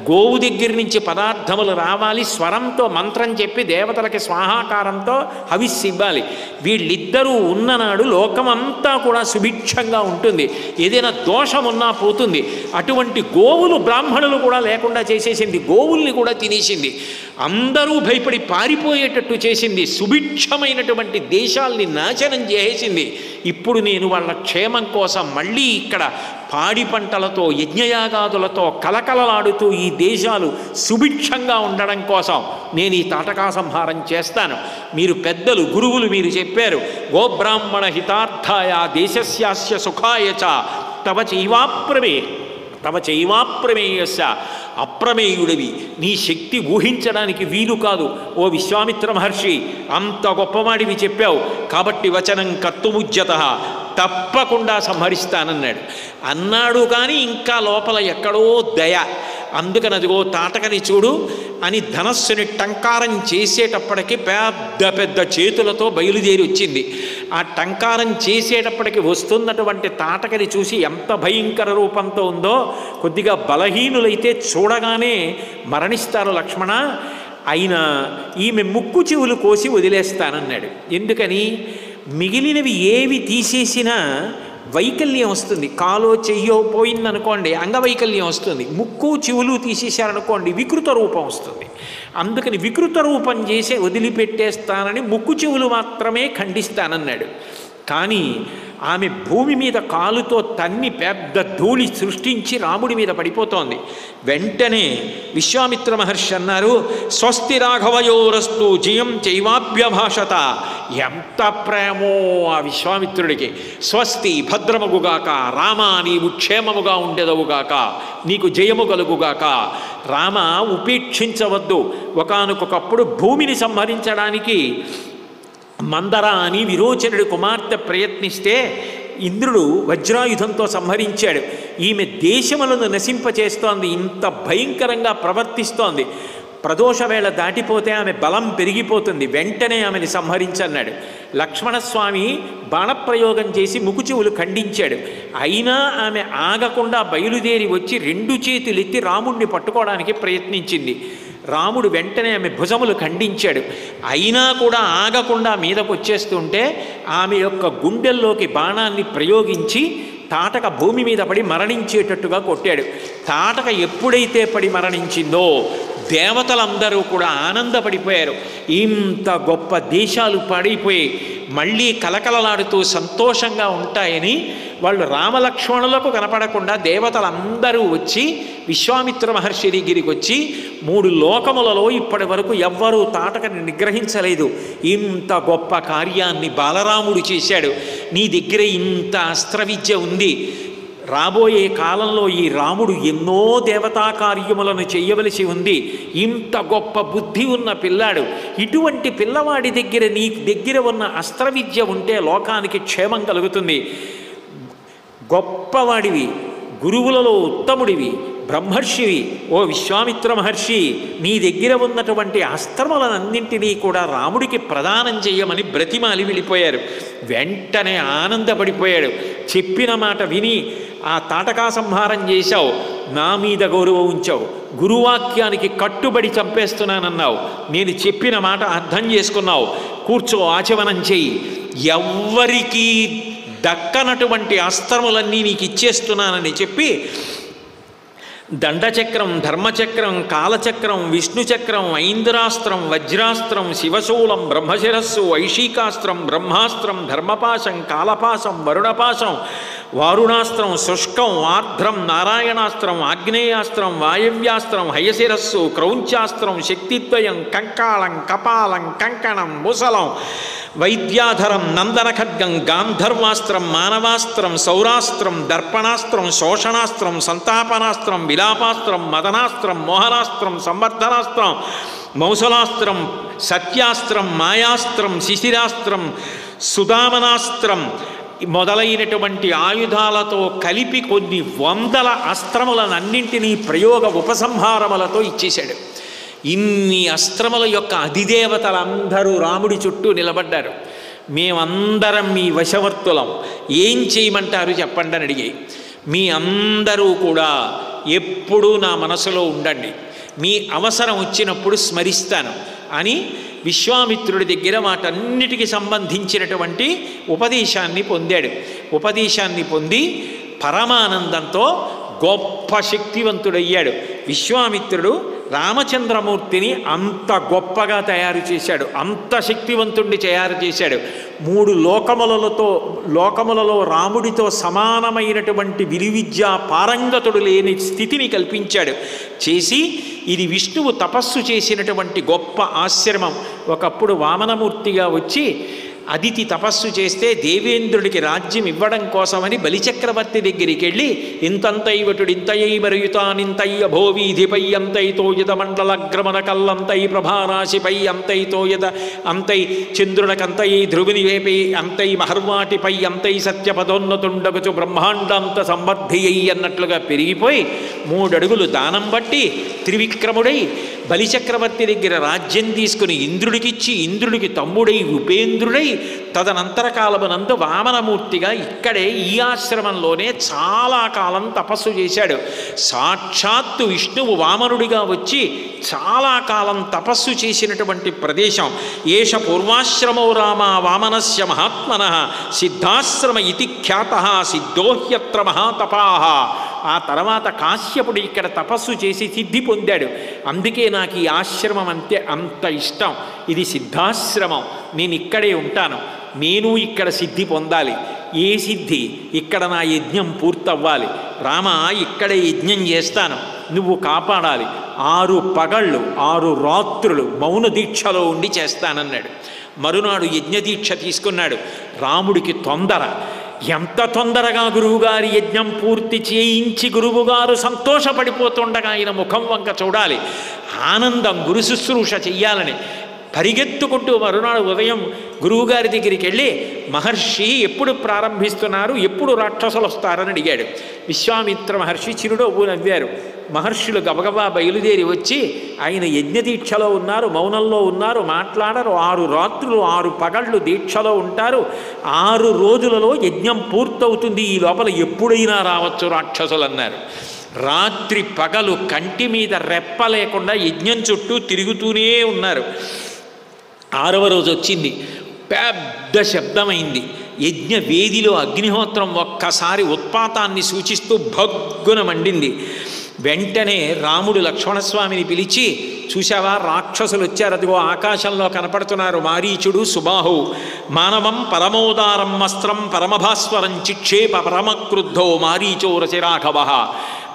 గోవు దగ్గర నుంచి పదార్థములు రావాలి. స్వరంతో మంత్రం చెప్పి దేవతలకి స్వాహాకారంతో హవిస్సు ఇవ్వాలి. వీళ్ళిద్దరూ ఉన్ననాడు లోకమంతా కూడా సుభిక్షంగా ఉంటుంది. ఏదైనా దోషం ఉన్నా పోతుంది. అటువంటి గోవులు బ్రాహ్మణులు కూడా లేకుండా చేసేసింది. గోవుల్ని కూడా తినేసింది. అందరూ భయపడి పారిపోయేటట్టు చేసింది. సుభిక్షమైనటువంటి దేశాల్ని నాశనం చేసేసింది. ఇప్పుడు నేను వాళ్ళ క్షేమం కోసం మళ్ళీ ఇక్కడ పాడి పంటలతో యజ్ఞయాగాదులతో కలకలలాడుతూ ఈ దేశాలు సుభిక్షంగా ఉండడం కోసం నేను ఈ తాటకా సంహారం చేస్తాను. మీరు పెద్దలు, గురువులు మీరు చెప్పారు, గోబ్రాహ్మణ హితార్థాయ దేశస్యాస్య సుఖాయ చ తవ చైవాప్రమేయస్య, అప్రమేయుడివి, నీ శక్తి ఊహించడానికి వీలు కాదు. ఓ విశ్వామిత్ర మహర్షి, అంత గొప్పవాడివి చెప్పావు కాబట్టి వచనం కర్తుముజ్యత, తప్పకుండా సంహరిస్తానన్నాడు. అన్నాడు కానీ ఇంకా లోపల ఎక్కడో దయ. అందుకని అదిగో తాటకని చూడు అని ధనస్సుని టంకారం చేసేటప్పటికి పెద్ద పెద్ద చేతులతో బయలుదేరి వచ్చింది. ఆ టంకారం చేసేటప్పటికి వస్తున్నటువంటి తాటకని చూసి ఎంత భయంకర రూపంతో ఉందో, కొద్దిగా బలహీనులైతే చూడగానే మరణిస్తారు లక్ష్మణ. అయినా ఈమె ముక్కు చెవులు కోసి వదిలేస్తానన్నాడు. ఎందుకని? మిగిలినవి ఏవి తీసేసినా వైకల్యం వస్తుంది. కాలో చెయ్యో పోయిందనుకోండి అంగవైకల్యం వస్తుంది. ముక్కు చెవులు తీసేశారనుకోండి వికృత రూపం వస్తుంది. అందుకని వికృత రూపం చేసి వదిలిపెట్టేస్తానని ముక్కు చెవులు మాత్రమే ఖండిస్తానన్నాడు. కానీ ఆమె భూమి మీద కాలుతో తన్ని పెద్ద ధూళి సృష్టించి రాముడి మీద పడిపోతోంది. వెంటనే విశ్వామిత్ర మహర్షి అన్నారు, స్వస్తి రాఘవయోరస్తు జయం చైవాభ్యభాషత. ఎంత ప్రేమో ఆ విశ్వామిత్రుడికి. స్వస్తి భద్రమగుగాక, రామ నీవు క్షేమముగా ఉండేదవుగాక, నీకు జయము కలుగుగాక. రామ ఉపేక్షించవద్దు. ఒకానొకప్పుడు భూమిని సంహరించడానికి మందర అని విరోచనుడి కుమార్తె ప్రయత్నిస్తే ఇంద్రుడు వజ్రాయుధంతో సంహరించాడు. ఈమె దేశములను నశింపచేస్తోంది, ఇంత భయంకరంగా ప్రవర్తిస్తోంది. ప్రదోషవేళ దాటిపోతే ఆమె బలం పెరిగిపోతుంది. వెంటనే ఆమెని సంహరించన్నాడు. లక్ష్మణస్వామి బాణప్రయోగం చేసి ముకుచెవులు ఖండించాడు. అయినా ఆమె ఆగకుండా బయలుదేరి వచ్చి రెండు చేతులెత్తి రాముడిని పట్టుకోవడానికి ప్రయత్నించింది. రాముడు వెంటనే ఆమె భుజములు ఖండించాడు. అయినా కూడా ఆగకుండా మీదకు వచ్చేస్తుంటే ఆమె యొక్క గుండెల్లోకి బాణాన్ని ప్రయోగించి తాటక భూమి మీద పడి మరణించేటట్టుగా కొట్టాడు. తాటక ఎప్పుడైతే పడి మరణించిందో దేవతలందరూ కూడా ఆనందపడిపోయారు. ఇంత గొప్ప దేశాలు పడిపోయి మళ్ళీ కలకలలాడుతూ సంతోషంగా ఉంటాయని వాళ్ళు రామలక్ష్మణులకు కనపడకుండా దేవతలందరూ వచ్చి విశ్వామిత్ర మహర్షి దగ్గరికి వచ్చి 3 లోకములలో ఇప్పటి వరకు ఎవ్వరూ తాటకని నిగ్రహించలేదు, ఇంత గొప్ప కార్యాన్ని బాలరాముడు చేశాడు, నీ దగ్గర ఇంత అస్త్ర విద్య ఉంది, రాబోయే కాలంలో ఈ రాముడు ఎన్నో దేవతా కార్యములను చేయవలసి ఉంది, ఇంత గొప్ప బుద్ధి ఉన్న పిల్లాడు, ఇటువంటి పిల్లవాడి దగ్గర నీ దగ్గర ఉన్న అస్త్ర విద్య ఉంటే లోకానికి క్షేమం కలుగుతుంది, గొప్పవాడివి, గురువులలో ఉత్తముడివి, బ్రహ్మర్షివి, ఓ విశ్వామిత్ర మహర్షి, నీ దగ్గర ఉన్నటువంటి అస్త్రములన్నింటినీ కూడా రాముడికి ప్రదానం చేయమని బ్రతిమాలి వెళ్ళిపోయారు. వెంటనే ఆనందపడిపోయాడు. చెప్పిన మాట విని ఆ తాటకా సంహారం చేశావు, నా మీద గౌరవం ఉంచావు, గురువాక్యానికి కట్టుబడి చంపేస్తున్నానన్నావు, నేను చెప్పిన మాట అర్థం చేసుకున్నావు, కూర్చో ఆచమనం చెయ్యి, ఎవ్వరికీ దక్కనటువంటి అస్త్రములన్నీ నీకు ఇచ్చేస్తున్నానని చెప్పి దండచక్రం, ధర్మచక్రం, కాలచక్రం, విష్ణుచక్రం, ఐంద్రాస్త్రం, వజ్రాస్త్రం, శివశూలం, బ్రహ్మశిరస్సు, ఐషీకాస్త్రం, బ్రహ్మాస్త్రం, ధర్మపాశం, కాలపాశం, వరుణపాశం, వారుణాస్త్రం, శుష్కం, ఆర్ద్రం, నారాయణాస్త్రం, ఆగ్నేయాస్త్రం, వాయవ్యాస్త్రం, హయశిరస్సు, క్రౌంచాస్త్రం, శక్తిద్వయం, కంకాళం, కపాలం, కంకణం, ముసలం, వైద్యాధరం నందన ఖడ్గం గాంధర్వాస్త్రం మానవాస్త్రం సౌరాస్త్రం దర్పణాస్త్రం శోషణాస్త్రం సంతాపనాస్త్రం విలాపాస్త్రం మదనాస్త్రం మోహనాస్త్రం సంవర్ధనాస్త్రం మౌసలాస్త్రం సత్యాస్త్రం మాయాస్త్రం శిశిరాస్త్రం సుదామనాస్త్రం మొదలైనటువంటి ఆయుధాలతో కలిపి కొన్ని వందల అస్త్రములనన్నింటినీ ప్రయోగ ఉపసంహారములతో ఇచ్చేశాడు. ఇన్ని అస్త్రముల యొక్క అధిదేవతలందరూ రాముడి చుట్టూ నిలబడ్డారు. మేమందరం మీ వశవర్తులం, ఏం చేయమంటారు చెప్పండి అని అడిగాయి. మీ అందరూ కూడా ఎప్పుడూ నా మనసులో ఉండండి, మీ అవసరం వచ్చినప్పుడు స్మరిస్తాను అని విశ్వామిత్రుడి దగ్గర వాటన్నిటికీ సంబంధించినటువంటి ఉపదేశాన్ని పొందాడు. ఉపదేశాన్ని పొంది పరమానందంతో గొప్ప శక్తివంతుడయ్యాడు. విశ్వామిత్రుడు రామచంద్రమూర్తిని అంత గొప్పగా తయారు చేశాడు, అంత శక్తివంతుణ్ణి తయారు చేశాడు. 3 లోకములలో రాముడితో సమానమైనటువంటి విలువిద్యా పారంగతుడు లేని స్థితిని కల్పించాడు. చేసి ఇది విష్ణువు తపస్సు చేసినటువంటి గొప్ప ఆశ్రమం. ఒకప్పుడు వామనమూర్తిగా వచ్చి అదితి తపస్సు చేస్తే దేవేంద్రుడికి రాజ్యం ఇవ్వడం కోసమని బలిచక్రవర్తి దగ్గరికి వెళ్ళి ఇంతంతైవటుడు ఇంతయై మరుయుతానింతై అభోవీధిపై అంతైతోయద మండలగ్రమణ కల్లంతై ప్రభారాశిపై అంతైతోయద అంతై చంద్రునకంతై ధ్రువుని వేపై అంతై మహర్వాటిపై అంతై సత్యపదోన్నతుండగుచు బ్రహ్మాండంత సంవర్ధి అయి అన్నట్లుగా పెరిగిపోయి 3 అడుగులు దానం బట్టి త్రివిక్రముడై బలిచక్రవర్తి దగ్గర రాజ్యం తీసుకుని ఇంద్రుడికిచ్చి ఇంద్రుడికి తమ్ముడై ఉపేంద్రుడై తదనంతర కాలమునందు వామనమూర్తిగా ఇక్కడే ఈ ఆశ్రమంలోనే చాలా కాలం తపస్సు చేశాడు. సాక్షాత్తు విష్ణువు వామనుడిగా వచ్చి చాలా కాలం తపస్సు చేసినటువంటి ప్రదేశం. ఏష పూర్వాశ్రమో రామ వామనస్య మహాత్మన సిద్ధాశ్రమ ఇతి ఖ్యాత సిద్ధోహ్యత్ర మహాతపాహ. ఆ తర్వాత కాశ్యపుడు ఇక్కడ తపస్సు చేసి సిద్ధి పొందాడు. అందుకే నాకు ఈ ఆశ్రమం అంటే అంత ఇష్టం. ఇది సిద్ధాశ్రమం, నేను ఇక్కడే ఉంటాను, నేను ఇక్కడ సిద్ధి పొందాలి. ఏ సిద్ధి? ఇక్కడ నా యజ్ఞం పూర్తవ్వాలి. రామ ఇక్కడే యజ్ఞం చేస్తాను, నువ్వు కాపాడాలి. 6 పగళ్ళు 6 రాత్రులు మౌన దీక్షలో ఉండి చేస్తానన్నాడు. మరునాడు యజ్ఞదీక్ష తీసుకున్నాడు. రాముడికి తొందర, ఎంత తొందరగా గురువుగారి యజ్ఞం పూర్తి చేయించి గురువుగారు సంతోషపడిపోతుండగా ఆయన ముఖం వంక చూడాలి, ఆనందం, గురు శుశ్రూష చెయ్యాలని పరిగెత్తుకుంటూ మరునాడు ఉదయం గురువుగారి దగ్గరికి వెళ్ళి మహర్షి ఎప్పుడు ప్రారంభిస్తున్నారు, ఎప్పుడు రాక్షసులు వస్తారని అడిగాడు. విశ్వామిత్ర మహర్షి చిరునవ్వు నవ్వారు. మహర్షులు గబగబా బయలుదేరి వచ్చి ఆయన యజ్ఞదీక్షలో ఉన్నారు, మౌనంలో ఉన్నారు, మాట్లాడరు. 6 రాత్రులు 6 పగళ్ళు దీక్షలో ఉంటారు. 6 రోజులలో యజ్ఞం పూర్తవుతుంది, ఈ లోపల ఎప్పుడైనా రావచ్చు రాక్షసులు అన్నారు. రాత్రి పగలు కంటి మీద రెప్ప లేకుండా యజ్ఞం చుట్టూ తిరుగుతూనే ఉన్నారు. 6వ రోజు వచ్చింది, పెద్ద శబ్దమైంది. యజ్ఞ వేదిలో అగ్నిహోత్రం ఒక్కసారి ఉత్పాతాన్ని సూచిస్తూ భగ్గున మండింది. వెంటనే రాముడు లక్ష్మణస్వామిని పిలిచి, చూశావా రాక్షసులు వచ్చారు, అదిగో ఆకాశంలో కనపడుతున్నారు, మారీచుడు సుబాహు. మానవం పరమోదారం అస్త్రం పరమభాస్వరం చిక్షేప పరమక్రుద్ధో మారీచో రచిరాఘవ.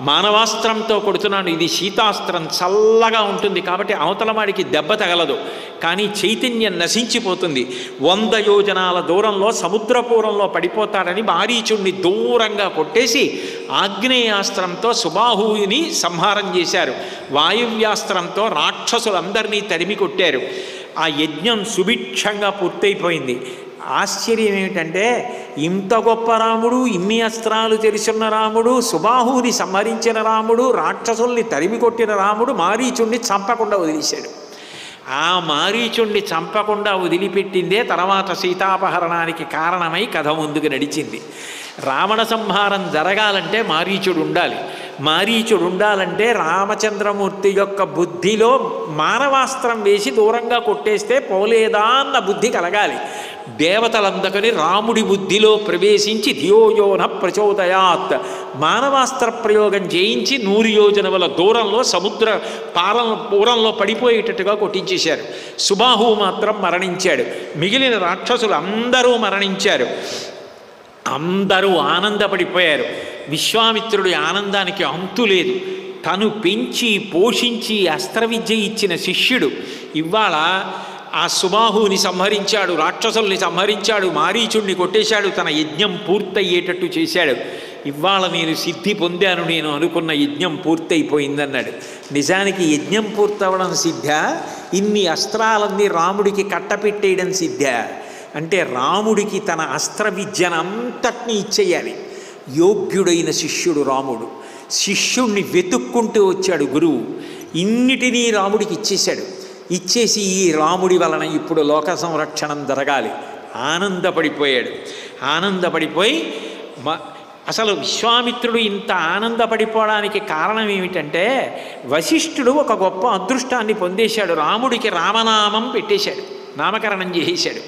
మానవాస్త్రంతో కొడుతున్నాను, ఇది శీతాస్త్రం, చల్లగా ఉంటుంది కాబట్టి అవతల వాడికి దెబ్బ తగలదు, కానీ చైతన్యం నశించిపోతుంది. 100 యోజనాల దూరంలో సముద్రపూరంలో పడిపోతాడని మారీచుడిని దూరంగా కొట్టేసి ఆగ్నేయాస్త్రంతో సుబాహువుని సంహారం చేశారు. వాయువ్యాస్త్రంతో రాక్షసులందరినీ తరిమి కొట్టారు. ఆ యజ్ఞం సుభిక్షంగా పూర్తయిపోయింది. ఆశ్చర్యం ఏమిటంటే ఇంత గొప్ప రాముడు, ఇన్ని అస్త్రాలు తెలిసిన రాముడు, సుబాహుని సంహరించిన రాముడు, రాక్షసుల్ని తరిమి కొట్టిన రాముడు మారీచుణ్ణి చంపకుండా వదిలేశాడు. ఆ మారీచుణ్ణి చంపకుండా వదిలిపెట్టిందే తర్వాత సీతాపహరణానికి కారణమై కథ ముందుకు నడిచింది. రావణ సంహారం జరగాలంటే మారీచుడు ఉండాలి. మారీచుడు ఉండాలంటే రామచంద్రమూర్తి యొక్క బుద్ధిలో మానవాస్త్రం వేసి దూరంగా కొట్టేస్తే పోలేదా అన్న బుద్ధి కలగాలి. దేవతలందకని రాముడి బుద్ధిలో ప్రవేశించి ధియోయోన ప్రచోదయాత్ మానవాస్త్ర ప్రయోగం చేయించి 100 యోజనముల దూరంలో సముద్ర పూరంలో పడిపోయేటట్టుగా కొట్టించేశారు. సుబాహువు మాత్రం మరణించాడు. మిగిలిన రాక్షసులు అందరూ మరణించారు. అందరూ ఆనందపడిపోయారు. విశ్వామిత్రుడి ఆనందానికి అంతు లేదు. తను పెంచి పోషించి అస్త్రవిద్య ఇచ్చిన శిష్యుడు ఇవాళ ఆ సుబాహుని సంహరించాడు, రాక్షసుల్ని సంహరించాడు, మారీచుణ్ణి కొట్టేశాడు, తన యజ్ఞం పూర్తయ్యేటట్టు చేశాడు. ఇవాళ నేను సిద్ధి పొందాను, నేను అనుకున్న యజ్ఞం పూర్తయిపోయిందన్నాడు. నిజానికి యజ్ఞం పూర్తవడం సిద్ధ, ఇన్ని అస్త్రాలన్నీ రాముడికి కట్టపెట్టేయడం సిద్ధ. అంటే రాముడికి తన అస్త్ర విద్యనంతటినీ ఇచ్చేయాలి. యోగ్యుడైన శిష్యుడు రాముడు. శిష్యుణ్ణి వెతుక్కుంటూ వచ్చాడు గురువు. ఇన్నిటినీ రాముడికి ఇచ్చేశాడు. ఇచ్చేసి ఈ రాముడి వలన ఇప్పుడు లోక సంరక్షణం జరగాలి. ఆనందపడిపోయాడు. ఆనందపడిపోయి అసలు విశ్వామిత్రుడు ఇంత ఆనందపడిపోవడానికి కారణం ఏమిటంటే, వశిష్ఠుడు ఒక గొప్ప అదృష్టాన్ని పొందేశాడు. రాముడికి రామనామం పెట్టేశాడు, నామకరణం చేసేశాడు,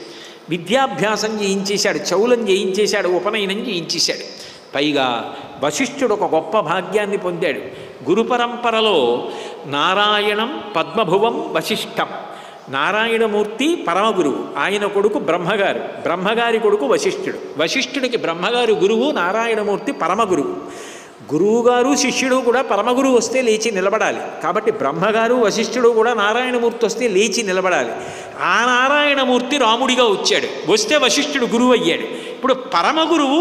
విద్యాభ్యాసం చేయించేశాడు, చౌలం చేయించేశాడు, ఉపనయనం చేయించేశాడు. పైగా వశిష్ఠుడు ఒక గొప్ప భాగ్యాన్ని పొందాడు. గురు పరంపరలో నారాయణం పద్మభువం వశిష్ఠం. నారాయణమూర్తి పరమగురువు, ఆయన కొడుకు బ్రహ్మగారు, బ్రహ్మగారి కొడుకు వశిష్ఠుడు. వశిష్ఠుడికి బ్రహ్మగారు గురువు, నారాయణమూర్తి పరమగురువు. గురువుగారు శిష్యుడు కూడా పరమగురువు వస్తే లేచి నిలబడాలి. కాబట్టి బ్రహ్మగారు వశిష్ఠుడు కూడా నారాయణమూర్తి వస్తే లేచి నిలబడాలి. ఆ నారాయణమూర్తి రాముడిగా వచ్చాడు. వస్తే వశిష్ఠుడు గురువు అయ్యాడు. ఇప్పుడు పరమగురువు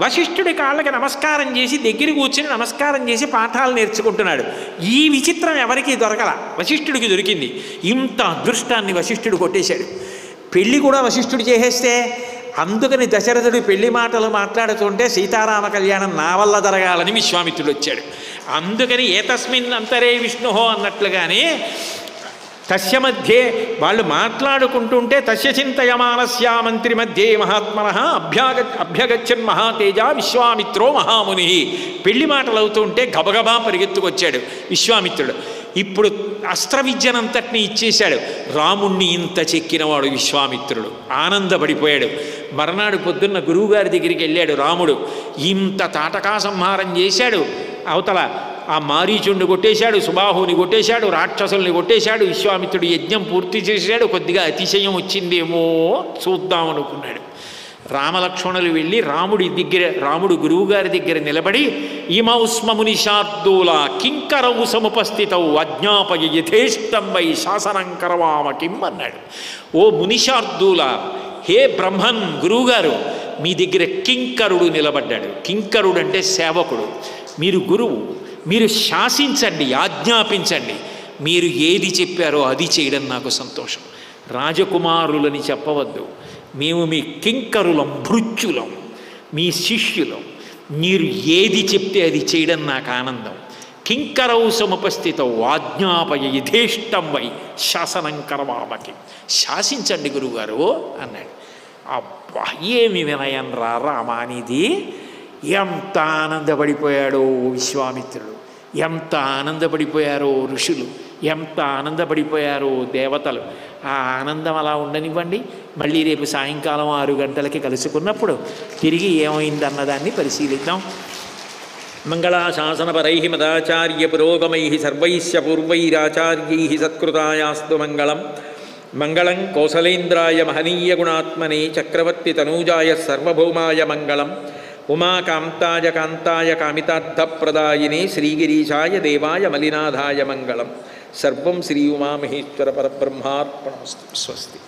వశిష్ఠుడి కాళ్ళకి నమస్కారం చేసి దగ్గర కూర్చొని నమస్కారం చేసి పాఠాలు నేర్చుకుంటున్నాడు. ఈ విచిత్రం ఎవరికీ దొరకల, వశిష్ఠుడికి దొరికింది. ఇంత అదృష్టాన్ని వశిష్ఠుడు కొట్టేశాడు. పెళ్ళి కూడా వశిష్ఠుడు చేసేస్తే, అందుకని దశరథుడు పెళ్లి మాటలు మాట్లాడుతుంటే సీతారామ కళ్యాణం నా వల్ల జరగాలని విశ్వామిత్రుడు వచ్చాడు. అందుకని ఏతస్మిన్ అంతరే విష్ణుహో అన్నట్లుగానే తస్య మధ్యే వాళ్ళు మాట్లాడుకుంటుంటే తస్య చింతయమానస్యా మంత్రి మధ్యే మహాత్మనః అభ్యగచ్చన్ మహాతేజ విశ్వామిత్రో మహాముని. పెళ్లి మాటలు అవుతుంటే గబగబా పరిగెత్తుకొచ్చాడు విశ్వామిత్రుడు. ఇప్పుడు అస్త్ర విద్యనంతటినీ ఇచ్చేశాడు. రాముణ్ణి ఇంత చెక్కినవాడు విశ్వామిత్రుడు. ఆనందపడిపోయాడు. మర్నాడు పొద్దున్న గురువుగారి దగ్గరికి వెళ్ళాడు రాముడు. ఇంత తాటకా సంహారం చేశాడు. అవతల ఆ మారీచుణ్ణి కొట్టేశాడు, సుబాహుని కొట్టేశాడు, రాక్షసుల్ని కొట్టేశాడు. విశ్వామిత్రుడు యజ్ఞం పూర్తి చేశాడు. కొద్దిగా అతిశయం వచ్చిందేమో చూద్దామనుకున్నాడు. రామలక్ష్మణులు వెళ్ళి రాముడు గురువుగారి దగ్గర నిలబడి, ఇమౌస్మముని శార్దూల కింకరవు సముపస్థితౌ అజ్ఞాపయ యథేష్టం వై శాసనం కరవామ కిం అన్నాడు. ఓ మునిశార్దూల, హే బ్రహ్మన్ గురువుగారు, మీ దగ్గర కింకరుడు నిలబడ్డాడు. కింకరుడు అంటే సేవకుడు. మీరు గురువు, మీరు శాసించండి, ఆజ్ఞాపించండి. మీరు ఏది చెప్పారో అది చేయడం నాకు సంతోషం. రాజకుమారులని చెప్పవద్దు, మేము మీ కింకరులం, భృత్యులం, మీ శిష్యులం. మీరు ఏది చెప్తే అది చేయడం నాకు ఆనందం. కింకరౌ సముపస్థితౌ ఆజ్ఞాపయ యథేష్టం వై శాసనం కరవామకి. శాసించండి గురువుగారు అన్నాడు. అబ్బా, ఏమి వినయం రా రామానిది! ఎంత ఆనందపడిపోయాడో విశ్వామిత్రుడు, ఎంత ఆనందపడిపోయారో ఋషులు, ఎంత ఆనందపడిపోయారో దేవతలు. ఆ ఆనందం అలా ఉండనివ్వండి. మళ్ళీ రేపు సాయంకాలం 6 గంటలకి కలుసుకున్నప్పుడు తిరిగి ఏమైందన్నదాన్ని పరిశీలిద్దాం. మంగళాశాసనపరై మదాచార్య పురోగమై సర్వైశ్చ పూర్వైరాచార్యై సత్కృతాయాస్తు మంగళం. మంగళం కౌసలేంద్రాయ మహనీయ గుణాత్మనే చక్రవర్తి తనూజాయ సర్వభౌమాయ మంగళం. ఉమాకాంతాయ కాంతాయ కామితార్థప్రదాయినే శ్రీగిరీశాయ దేవాయ మలినాథాయ మంగళం. సర్వం శ్రీ ఉమామహేశ్వర పరబ్రహ్మార్పణమస్తు. స్వస్తి.